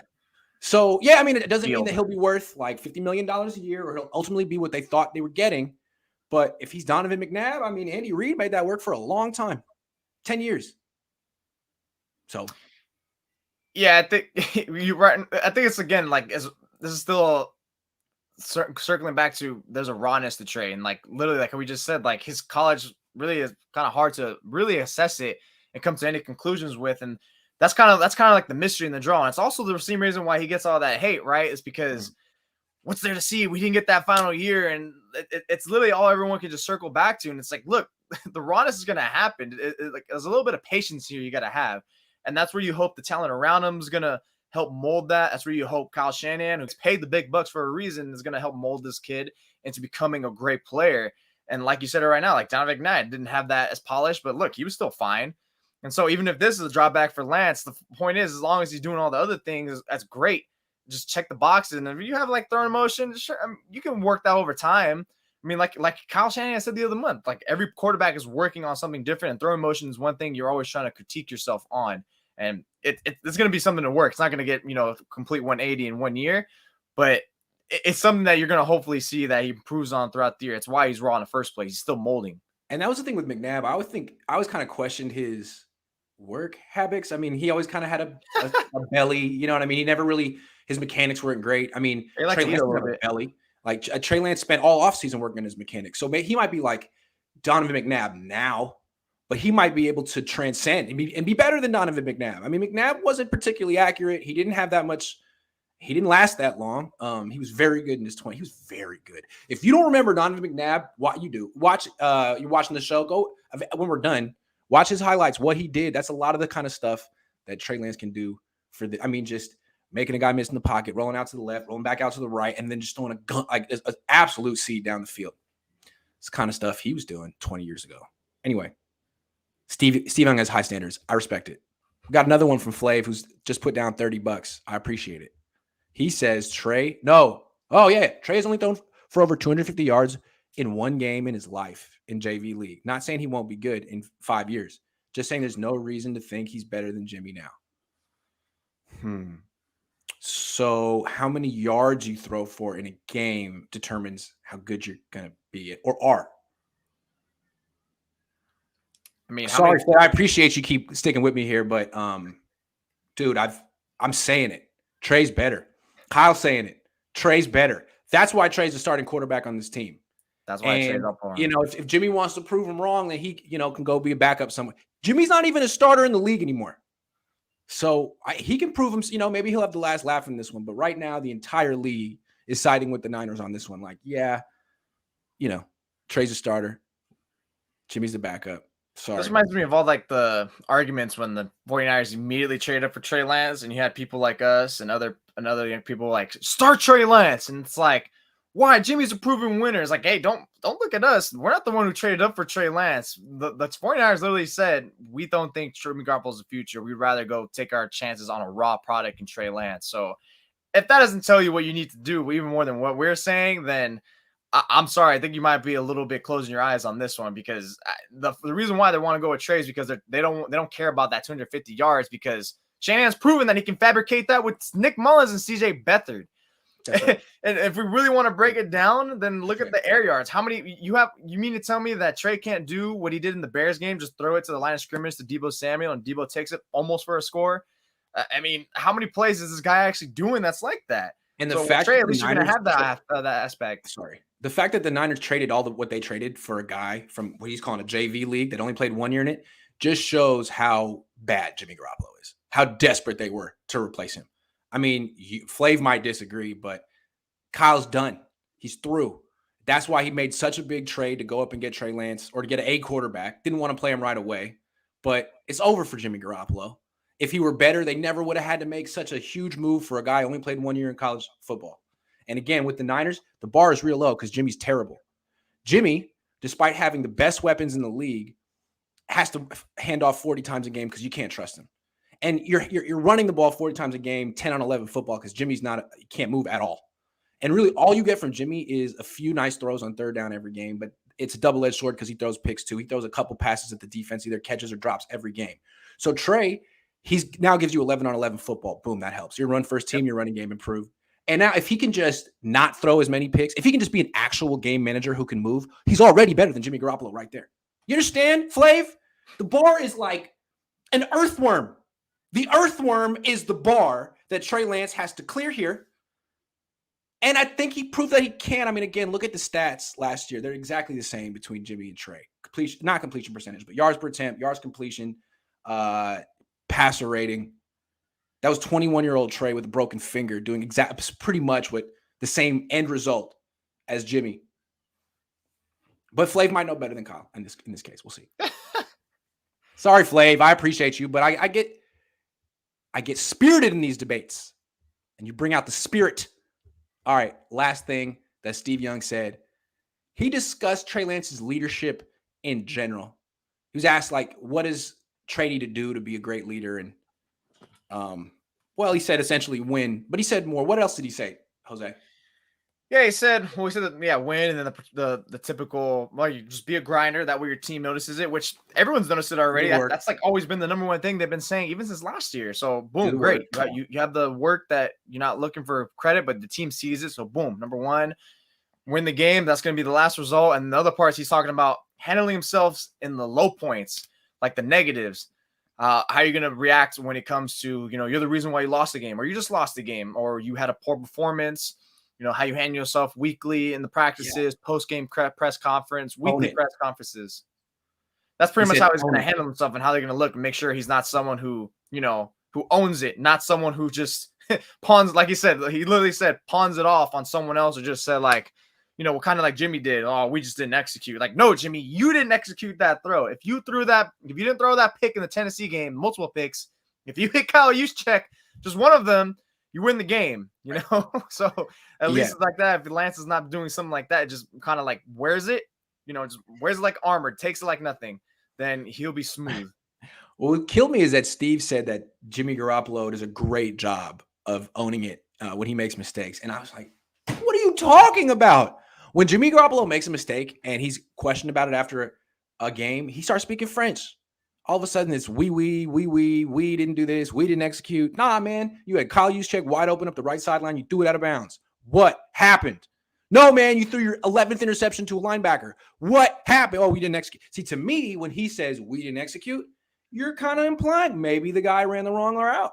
So, yeah, I mean, it doesn't mean that he'll be worth like $50 million a year, or he'll ultimately be what they thought they were getting. But if he's Donovan McNabb, I mean, Andy Reid made that work for a long time, 10 years. So, yeah, I think you're right. I think it's, again, like, this is still circling back to, there's a rawness to Trey. And, like, literally, like we just said, like, his college really is kind of hard to really assess it and come to any conclusions with. And that's kind of like the mystery in the draw. And it's also the same reason why he gets all that hate, right? It's because what's there to see? We didn't get that final year. And it's literally all everyone can just circle back to. And it's like, look, the rawness is going to happen. Like, there's a little bit of patience here you got to have. And that's where you hope the talent around him is going to help mold that. That's where you hope Kyle Shanahan, who's paid the big bucks for a reason, is going to help mold this kid into becoming a great player. And like you said it right now, like, Donovan McNabb didn't have that as polished, but look, he was still fine. And so even if this is a drawback for Lance, the point is, as long as he's doing all the other things, that's great. Just check the boxes. And if you have, like, throwing motion, sure, you can work that over time. I mean, like Kyle Shanahan said the other month, like, every quarterback is working on something different, and throwing motion is one thing you're always trying to critique yourself on. And it's going to be something to work. It's not going to get, a complete 180 in 1 year, but it's something that you're going to hopefully see that he improves on throughout the year. It's why he's raw in the first place. He's still molding. And that was the thing with McNabb. I always kind of questioned his work habits. I mean, he always kind of had a belly, you know what I mean? He never really, his mechanics weren't great. I mean, Trey Lance had a belly. Like, Trey Lance spent all offseason working on his mechanics. So he might be like Donovan McNabb now, but he might be able to transcend and be better than Donovan McNabb. I mean, McNabb wasn't particularly accurate. He didn't have that much. He didn't last that long. He was very good in his 20s. He was very good. If you don't remember Donovan McNabb, what you do, watch, you're watching the show, go, when we're done, watch his highlights, what he did. That's a lot of the kind of stuff that Trey Lance can do just making a guy miss in the pocket, rolling out to the left, rolling back out to the right, and then just throwing a gun, like an absolute seed down the field. It's the kind of stuff he was doing 20 years ago. Anyway, Steve Young has high standards. I respect it. We got another one from Flav who's just put down $30. I appreciate it. He says Trey has only thrown for over 250 yards in one game in his life in JV League. Not saying he won't be good in 5 years. Just saying there's no reason to think he's better than Jimmy now. So how many yards you throw for in a game determines how good you're going to be or are. I mean, I appreciate you keep sticking with me here, but dude, I'm saying it. Trey's better. Kyle's saying it. Trey's better. That's why Trey's the starting quarterback on this team. That's why I traded up for him. You know, if Jimmy wants to prove him wrong, then he, you know, can go be a backup somewhere. Jimmy's not even a starter in the league anymore. So he can prove him, you know, maybe he'll have the last laugh in this one. But right now, the entire league is siding with the Niners on this one. Like, yeah, you know, Trey's a starter. Jimmy's the backup. Sorry. This reminds me of all like the arguments when the 49ers immediately traded up for Trey Lance, and you had people like us and other people like, start Trey Lance. And it's like, why? Jimmy's a proven winner. It's like, hey, don't look at us. We're not the one who traded up for Trey Lance. The 49ers literally said, we don't think Jimmy Garoppolo's the future. We'd rather go take our chances on a raw product in Trey Lance. So if that doesn't tell you what you need to do, even more than what we're saying, then I'm sorry. I think you might be a little bit closing your eyes on this one, because the reason why they want to go with Trey is because they don't care about that 250 yards, because Shanahan's proven that he can fabricate that with Nick Mullins and CJ Beathard. Right. And if we really want to break it down, then look at the air yards. How many you have? You mean to tell me that Trey can't do what he did in the Bears game? Just throw it to the line of scrimmage to Deebo Samuel, and Deebo takes it almost for a score. I mean, how many plays is this guy actually doing that's like that? And the fact Trey, at least you're gonna have that aspect. Sorry, the fact that the Niners traded what they traded for a guy from what he's calling a JV league that only played 1 year in it just shows how bad Jimmy Garoppolo is. How desperate they were to replace him. I mean, Flav might disagree, but Kyle's done. He's through. That's why he made such a big trade to go up and get Trey Lance, or to get a quarterback. Didn't want to play him right away, but it's over for Jimmy Garoppolo. If he were better, they never would have had to make such a huge move for a guy who only played 1 year in college football. And again, with the Niners, the bar is real low because Jimmy's terrible. Jimmy, despite having the best weapons in the league, has to hand off 40 times a game because you can't trust him. And you're running the ball 40 times a game, 10 on 11 football, because Jimmy's he can't move at all. And really, all you get from Jimmy is a few nice throws on third down every game, but it's a double-edged sword because he throws picks too. He throws a couple passes at the defense, either catches or drops every game. So Trey, he's now gives you 11 on 11 football. Boom, that helps. Your run first team, your running game improved. And now if he can just not throw as many picks, if he can just be an actual game manager who can move, he's already better than Jimmy Garoppolo right there. You understand, Flav? The bar is like an earthworm. The earthworm is the bar that Trey Lance has to clear here. And I think he proved that he can. I mean, again, look at the stats last year. They're exactly the same between Jimmy and Trey. Not completion percentage, but yards per attempt, yards completion, passer rating. That was 21-year-old Trey with a broken finger doing pretty much what the same end result as Jimmy. But Flav might know better than Kyle in this case. We'll see. Sorry, Flav. I appreciate you, but I get spirited in these debates, and you bring out the spirit. All right, last thing that Steve Young said. He discussed Trey Lance's leadership in general. He was asked, like, what does Trey need to do to be a great leader? And, well, he said essentially win. But he said more. What else did he say, Jose? Yeah, he said that, win, and then the typical, well, you just be a grinder. That way your team notices it, which everyone's noticed it already. That's like always been the number one thing they've been saying even since last year. So, boom, great. Right? You have the work that you're not looking for credit, but the team sees it. So, boom, number one, win the game. That's going to be the last result. And the other parts he's talking about handling himself in the low points, like the negatives. How are you going to react when it comes to, you're the reason why you lost the game, or you just lost the game, or you had a poor performance. How you handle yourself weekly in the practices, post-game press conference, weekly press conferences. That's pretty much how he's going to handle himself and how they're going to look and make sure he's not someone who owns it, not someone who just pawns, like he said, he literally said pawns it off on someone else, or just said like, kind of like Jimmy did. Oh, we just didn't execute. Like, no, Jimmy, you didn't execute that throw. If you didn't throw that pick in the Tennessee game, multiple picks, if you hit Kyle Juszczyk, just one of them, you win the game, So at least it's like that. If Lance is not doing something like that, just kind of like wears it, just wears it like armor, takes it like nothing, then he'll be smooth. Well, what killed me is that Steve said that Jimmy Garoppolo does a great job of owning it when he makes mistakes. And I was like, what are you talking about? When Jimmy Garoppolo makes a mistake and he's questioned about it after a game, he starts speaking French. All of a sudden, it's we didn't do this. We didn't execute. Nah, man. You had Kyle Juszczyk wide open up the right sideline. You threw it out of bounds. What happened? No, man, you threw your 11th interception to a linebacker. What happened? Oh, we didn't execute. See, to me, when he says we didn't execute, you're kind of implying maybe the guy ran the wrong route.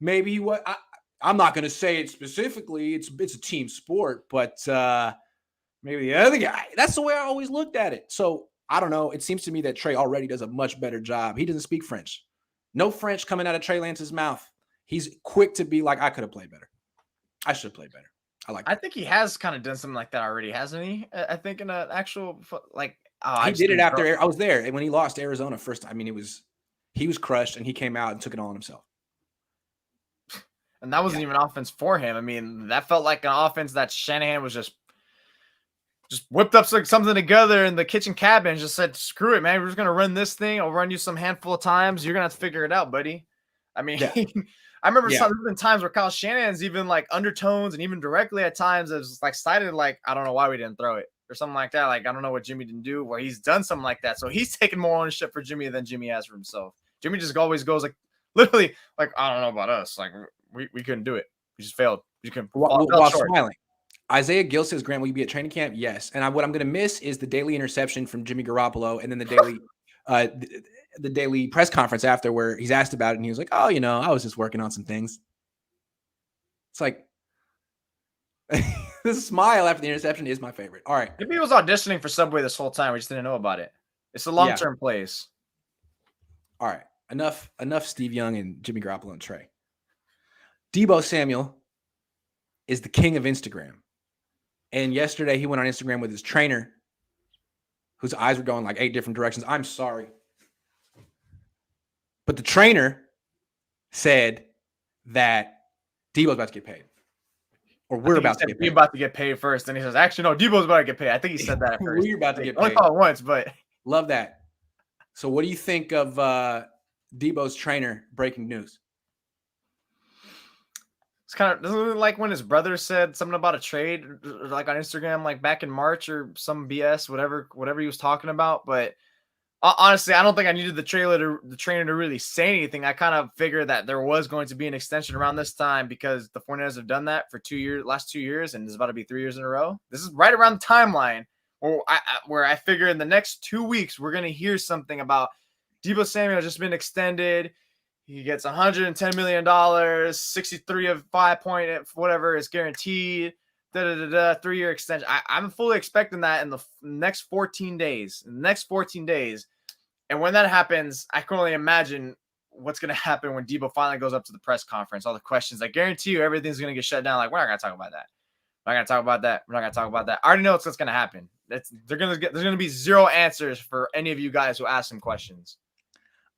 Maybe he I'm not going to say it specifically. It's a team sport, but maybe the other guy. That's the way I always looked at it. So I don't know. It seems to me that Trey already does a much better job. He doesn't speak French. No French coming out of Trey Lance's mouth. He's quick to be like, I could have played better. I should have played better. I think he has kind of done something like that already, hasn't he? I think in an actual like he did it after I was there when he lost Arizona first time. I mean, he was crushed and he came out and took it all on himself. And that wasn't even offense for him. I mean, that felt like an offense that Shanahan was just whipped up something together in the kitchen cabin and just said, screw it, man. We're just going to run this thing. I'll run you some handful of times. You're going to have to figure it out, buddy. I mean, I remember there's been times where Kyle Shanahan's even like undertones and even directly at times has like cited like, I don't know why we didn't throw it or something like that. Like, I don't know what Jimmy didn't do, where he's done something like that. So he's taking more ownership for Jimmy than Jimmy has for himself. Jimmy just always goes like, literally, like, I don't know about us. Like, we couldn't do it. We just failed. You can while smiling. Isaiah Gill says, Grant, will you be at training camp? Yes. And what I'm going to miss is the daily interception from Jimmy Garoppolo and then the daily the daily press conference after where he's asked about it and he was like, oh, I was just working on some things. It's like the smile after the interception is my favorite. All right. Maybe he was auditioning for Subway this whole time. We just didn't know about it. It's a long-term place. All right. Enough Steve Young and Jimmy Garoppolo and Trey. Deebo Samuel is the king of Instagram. And yesterday he went on Instagram with his trainer, whose eyes were going like 8 different directions. I'm sorry. But the trainer said that Deebo's about to get paid. Or we're about to get paid. We're about to get paid first. And he says, actually, no, Deebo's about to get paid. I think he said that at first. We're about to get paid. Only call it once, but. Love that. So what do you think of Deebo's trainer breaking news? It's kind of, doesn't it like when his brother said something about a trade, like on Instagram, like back in March or some BS, whatever he was talking about. But honestly, I don't think I needed the trainer to really say anything. I kind of figured that there was going to be an extension around this time because the 49ers have done that for last 2 years, and it's about to be 3 years in a row. This is right around the timeline where I figure in the next 2 weeks, we're going to hear something about Deebo Samuel has just been extended. He gets $110 million, 63 of 5 point, whatever is guaranteed, 3-year extension. I'm fully expecting that in the next 14 days. And when that happens, I can only imagine what's going to happen when Deebo finally goes up to the press conference. All the questions, I guarantee you everything's going to get shut down. Like, we're not going to talk about that. We're not going to talk about that. We're not going to talk about that. I already know what's going to happen. There's going to be 0 answers for any of you guys who ask some questions.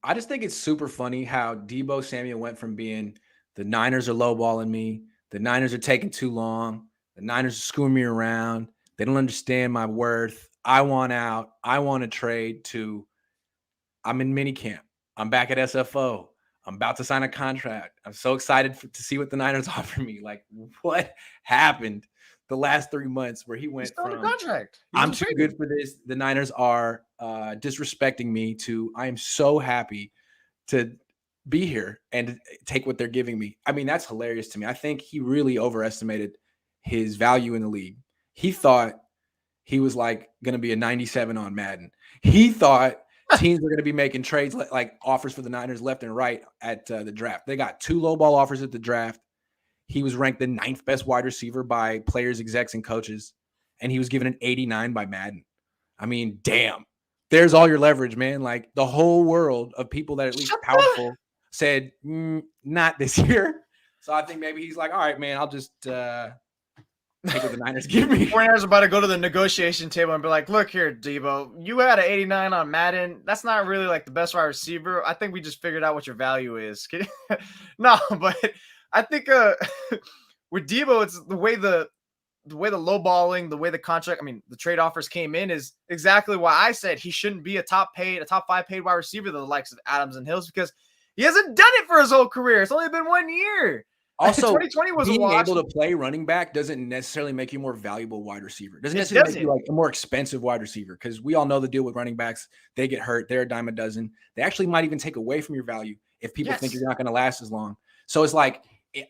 I just think it's super funny how Deebo Samuel went from being the Niners are lowballing me, the Niners are taking too long, the Niners are screwing me around, they don't understand my worth, I want out, I want to trade, to I'm in minicamp, I'm back at SFO, I'm about to sign a contract, I'm so excited to see what the Niners offer me. Like, what happened the last 3 months where he went from contract. I'm too good for this, the Niners are disrespecting me, to I am so happy to be here and take what they're giving me. I mean, that's hilarious to me. I think he really overestimated his value in the league. He thought he was like going to be a 97 on Madden. He thought teams were going to be making trades like offers for the Niners left and right at the draft. They got 2 low ball offers at the draft. He was ranked the 9th best wide receiver by players, execs, and coaches, and he was given an 89 by Madden. I mean, damn. There's all your leverage, man. Like, the whole world of people that at least powerful said, not this year. So I think maybe he's like, all right, man, I'll just take what the Niners give me. 49ers about to go to the negotiation table and be like, look here, Deebo, you had an 89 on Madden. That's not really like the best wide receiver. I think we just figured out what your value is. No, but I think with Deebo, it's the way the lowballing, the way the contract, I mean, the trade offers came in is exactly why I said he shouldn't be a top 5 paid wide receiver, the likes of Adams and Hills, because he hasn't done it for his whole career. It's only been 1 year. Also, 2020 was being able to play running back doesn't necessarily make you a more valuable wide receiver. Doesn't necessarily make you like a more expensive wide receiver, because we all know the deal with running backs. They get hurt. They're a dime a dozen. They actually might even take away from your value if people think you're not going to last as long. So it's like,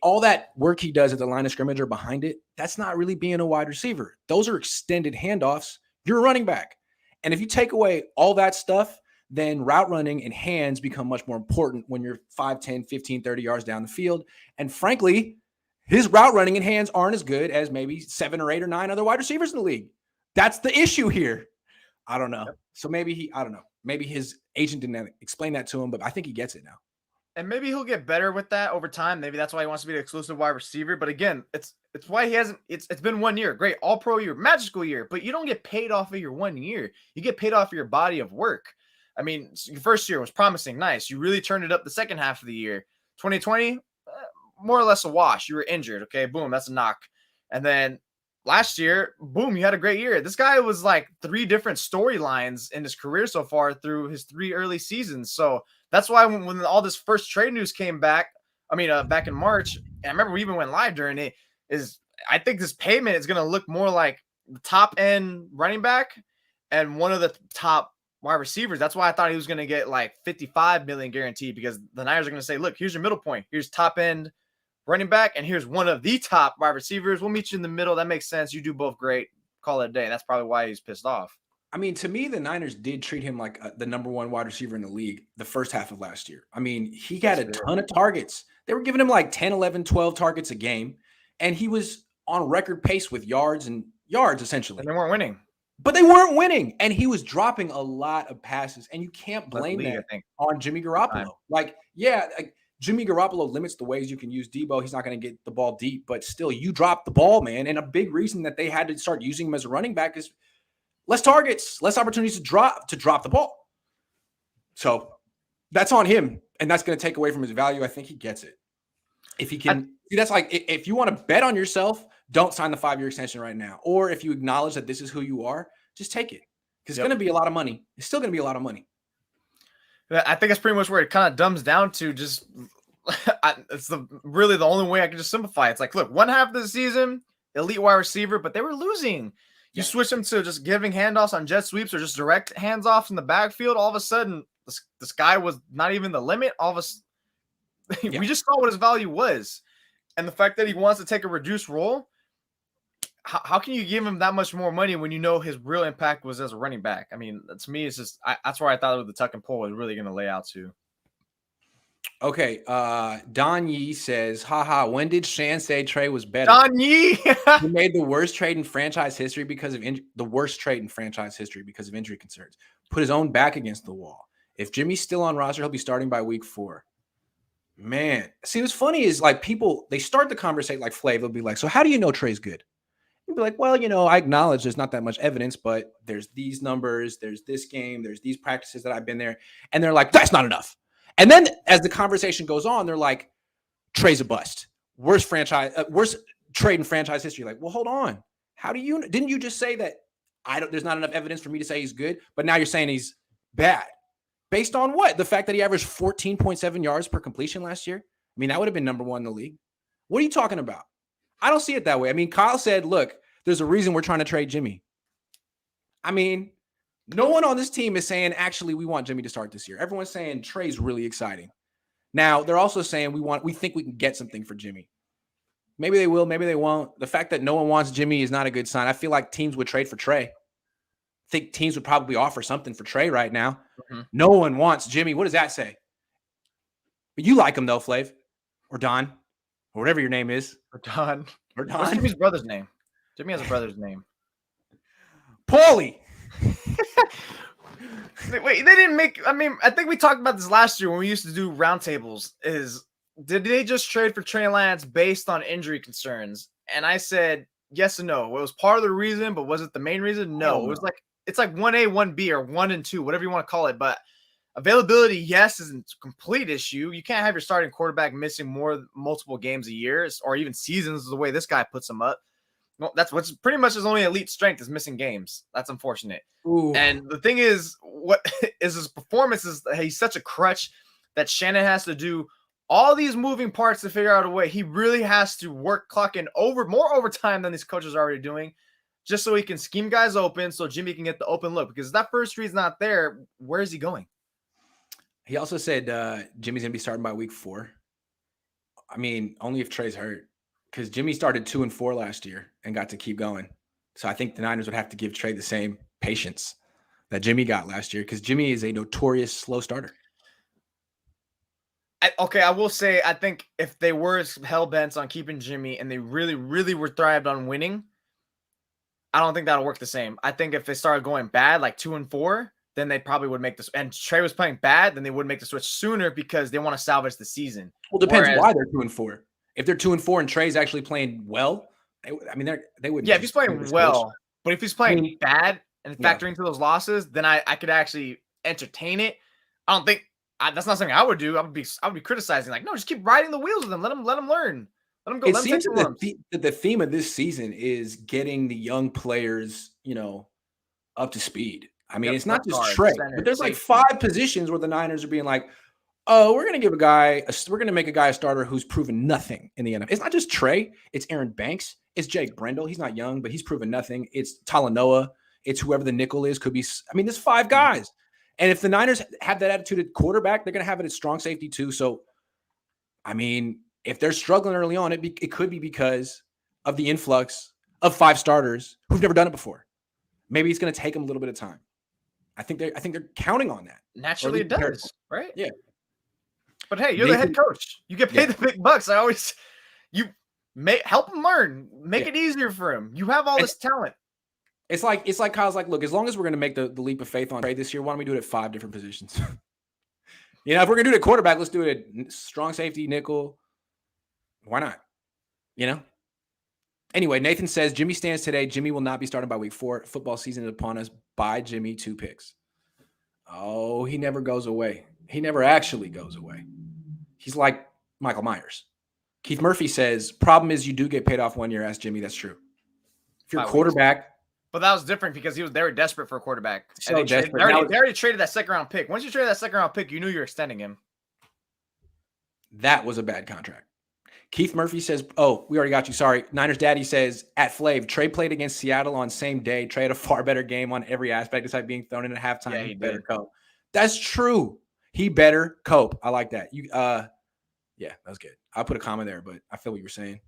all that work he does at the line of scrimmage or behind it, that's not really being a wide receiver. Those are extended handoffs. You're a running back. And if you take away all that stuff, then route running and hands become much more important when you're 5, 10, 15, 30 yards down the field. And frankly, his route running and hands aren't as good as maybe 7 or 8 or 9 other wide receivers in the league. That's the issue here. I don't know. So maybe I don't know. Maybe his agent didn't explain that to him, but I think he gets it now. And maybe he'll get better with that over time. Maybe that's why he wants to be the exclusive wide receiver. But again, it's why he hasn't. It's been 1 year, great all pro year, magical year. But you don't get paid off of your 1 year. You get paid off of your body of work. I mean, your first year was promising, nice. You really turned it up the second half of the year. 2020, more or less a wash. You were injured. Okay, boom, that's a knock. And then last year, boom, you had a great year. This guy was like 3 different storylines in his career so far through his 3 early seasons. So that's why when all this first trade news came back, back in March, and I remember we even went live during it, I think this payment is going to look more like the top end running back and one of the top wide receivers. That's why I thought he was going to get like 55 million guaranteed, because the Niners are going to say, look, here's your middle point. Here's top end running back, and here's one of the top wide receivers. We'll meet you in the middle. That makes sense. You do both great. Call it a day. And that's probably why he's pissed off. I mean, to me, the Niners did treat him like the number 1 wide receiver in the league the first half of last year. I mean, he got a ton of targets. They were giving him like 10, 11, 12 targets a game, and he was on record pace with yards, essentially. And they weren't winning. But they weren't winning, and he was dropping a lot of passes, and you can't blame that on Jimmy Garoppolo. Jimmy Garoppolo limits the ways you can use Deebo. He's not going to get the ball deep, but still, you drop the ball, man. And a big reason that they had to start using him as a running back is less targets, less opportunities to drop the ball. So that's on him, and that's going to take away from his value. I think he gets it. If he can, that's like, if you want to bet on yourself, don't sign the 5-year extension right now. Or if you acknowledge that this is who you are, just take it. Because it's going to be a lot of money. It's still going to be a lot of money. I think that's pretty much where it kind of dumbs down to. Just it's really the only way I can just simplify it. It's like, look, one half of the season, elite wide receiver, but they were losing. You switch them to just giving handoffs on jet sweeps or just direct hands-offs in the backfield. All of a sudden, this guy was not even the limit. We just saw what his value was. And the fact that he wants to take a reduced role, how can you give him that much more money when you know his real impact was as a running back? I mean, to me, it's just that's where I thought the tuck and pull was really going to lay out to. Okay, Don Yee says, haha, when did Shan say Trey was better? Don Yee! He made the worst trade in franchise history because of injury concerns. Put his own back against the wall. If Jimmy's still on roster, he'll be starting by week 4. Man, see, what's funny is like people, they start the conversation like Flav. They'll be like, so how do you know Trey's good? You'll be like, well, I acknowledge there's not that much evidence, but there's these numbers, there's this game, there's these practices that I've been there. And they're like, that's not enough. And then as the conversation goes on, they're like, Trey's a bust. Worst trade in franchise history. Like, well, hold on. Didn't you just say that there's not enough evidence for me to say he's good, but now you're saying he's bad? Based on what? The fact that he averaged 14.7 yards per completion last year? I mean, that would have been number 1 in the league. What are you talking about? I don't see it that way. I mean, Kyle said, look, there's a reason we're trying to trade Jimmy. I mean, no one on this team is saying, actually, we want Jimmy to start this year. Everyone's saying Trey's really exciting. Now, they're also saying we think we can get something for Jimmy. Maybe they will, maybe they won't. The fact that no one wants Jimmy is not a good sign. I feel like teams would trade for Trey. I think teams would probably offer something for Trey right now. Mm-hmm. No one wants Jimmy. What does that say? But you like him, though, Flav. Or Don. Or whatever your name is. Or Don. What's Jimmy's brother's name? Jimmy has a brother's name. Paulie. Wait, they didn't make... I mean, I think we talked about this last year when we used to do roundtables. Did they just trade for Trey Lance based on injury concerns? And I said yes and no. It was part of the reason, but was it the main reason? No. It was like... It's like 1A, 1B, or 1 and 2, whatever you want to call it. But availability, yes, isn't a complete issue. You can't have your starting quarterback missing multiple games a year or even seasons the way this guy puts them up. Well, that's what's pretty much his only elite strength is missing games. That's unfortunate. Ooh. And the thing is, what is his performance is he's such a crutch that Shannon has to do all these moving parts to figure out a way. He really has to work clocking more overtime than these coaches are already doing, just so he can scheme guys open so Jimmy can get the open look. Because if that first read's not there, where is he going? He also said Jimmy's going to be starting by week 4. I mean, only if Trey's hurt. Because Jimmy started 2-4 last year and got to keep going. So I think the Niners would have to give Trey the same patience that Jimmy got last year, because Jimmy is a notorious slow starter. I will say, I think if they were hell-bent on keeping Jimmy and they really, really were thrived on winning, I don't think that'll work the same. I think if it started going bad, like 2-4, then they probably would make this. And Trey was playing bad, then they would make the switch sooner because they want to salvage the season. Well, depends why they're 2-4. If they're 2-4 and Trey's actually playing well, they wouldn't. Yeah, if he's playing well, but if he's playing bad and factoring into those losses, then I could actually entertain it. I don't think that's not something I would do. I would be criticizing, like, no, just keep riding the wheels with them. Let them learn. Let them go. It seems that the theme of this season is getting the young players, up to speed. I mean, it's not just Trey, but there's like 5 positions where the Niners are being like, oh, we're going to make a guy a starter who's proven nothing in the NFL. It's not just Trey. It's Aaron Banks. It's Jake Brendel. He's not young, but he's proven nothing. It's Talanoa. It's whoever the nickel is. Could be. I mean, there's 5 guys. And if the Niners have that attitude at quarterback, they're going to have it at strong safety too. So, I mean, if they're struggling early on, it could be because of the influx of 5 starters who've never done it before. Maybe it's going to take them a little bit of time. I think they're counting on that. Naturally, it does, right? Yeah. But hey, you're the head coach. You get paid the big bucks. Help him learn. Make it easier for him. You have all this talent. It's like Kyle's like, look, as long as we're going to make the leap of faith on Trey this year, why don't we do it at 5 different positions? If we're going to do it at quarterback, let's do it at strong safety, nickel. Why not? Anyway, Nathan says, Jimmy stands today. Jimmy will not be starting by week 4. Football season is upon us. Buy Jimmy 2 picks. Oh, he never goes away. He never actually goes away. He's like Michael Myers. Keith Murphy says, problem is you do get paid off 1 year. Ask Jimmy. That's true. If you're a quarterback. But that was different because they were desperate for a quarterback. So they already traded that second-round pick. Once you traded that second-round pick, you knew you were extending him. That was a bad contract. Keith Murphy says, oh, we already got you. Sorry. Niners Daddy says, at Flav, Trey played against Seattle on same day. Trey had a far better game on every aspect despite being thrown in at halftime. Yeah, he better cope. That's true. He better cope. I like that. Yeah, that was good. I'll put a comma there, but I feel what you were saying.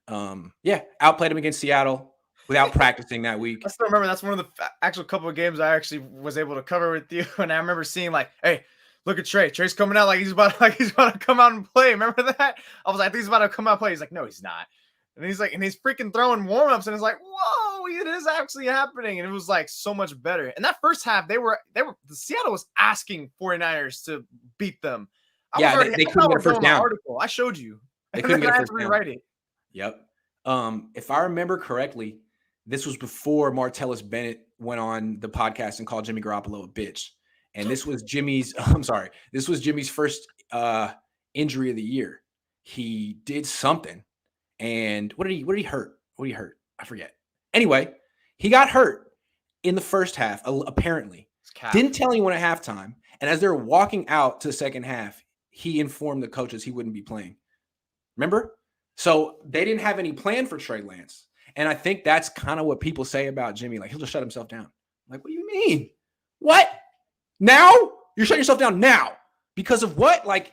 Outplayed him against Seattle without practicing that week. I still remember that's one of the actual couple of games I actually was able to cover with you. And I remember seeing like, hey, look at Trey. Trey's coming out like he's about to come out and play. Remember that? I was like, I think he's about to come out and play. He's like, no, he's not. And he's like, and he's freaking throwing warm-ups, and it's like, whoa, it is actually happening. And it was like so much better. And that first half, Seattle was asking 49ers to beat them. They couldn't get a first down. Article. I showed you. They couldn't get a first down. Rewrite it. Yep. If I remember correctly, this was before Martellus Bennett went on the podcast and called Jimmy Garoppolo a bitch. And this was Jimmy's first injury of the year. He did something. And what did he hurt? I forget. Anyway, he got hurt in the first half, apparently. Didn't tell anyone at halftime. And as they're walking out to the second half, he informed the coaches he wouldn't be playing. Remember? So they didn't have any plan for Trey Lance. And I think that's kind of what people say about Jimmy. Like, he'll just shut himself down. Like, what do you mean? What? Now? You're shutting yourself down now. Because of what? Like,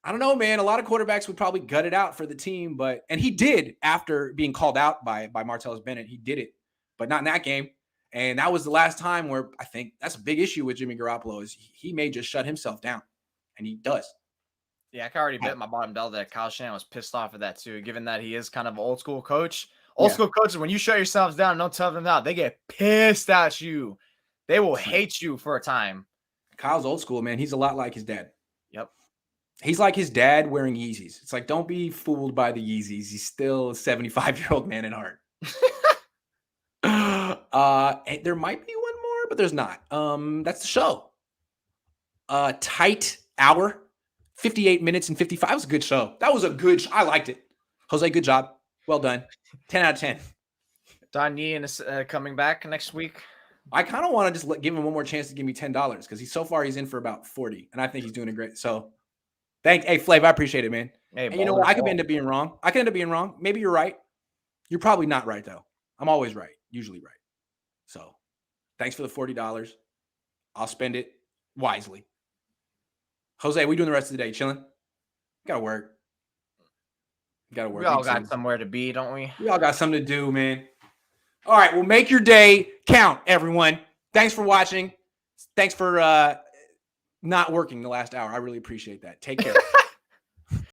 I don't know, man. A lot of quarterbacks would probably gut it out for the team. And he did after being called out by Martellus Bennett. He did it. But not in that game. And that was the last time where I think that's a big issue with Jimmy Garoppolo is he may just shut himself down. And he does. Yeah, I can already bet my bottom dollar that Kyle Shanahan was pissed off at that too, given that he is kind of an old school coach. School coaches, when you shut yourselves down and don't tell them out, they get pissed at you. They will hate you for a time. Kyle's old school, man. He's a lot like his dad. Yep. He's like his dad wearing Yeezys. It's like, don't be fooled by the Yeezys. He's still a 75-year-old man at heart. There might be one more, but there's not. That's the show. Tight hour, 58 minutes and 55. That was a good show. That was a good I liked it. Jose, good job. Well done. 10 out of 10. Don Yee is coming back next week. I kind of want to just give him one more chance to give me $10 because he's in for about 40, and I think he's doing a great. So, hey, Flav, I appreciate it, man. Hey, and you know what? I could end up being wrong. Maybe you're right. You're probably not right though. I'm always right, usually right. So, thanks for the $40. I'll spend it wisely. Jose, what are we doing the rest of the day? Chilling? Gotta work. We all got somewhere to be, don't we? We all got something to do, man. All right, well, make your day count, everyone. Thanks for watching. Thanks for not working the last hour. I really appreciate that. Take care.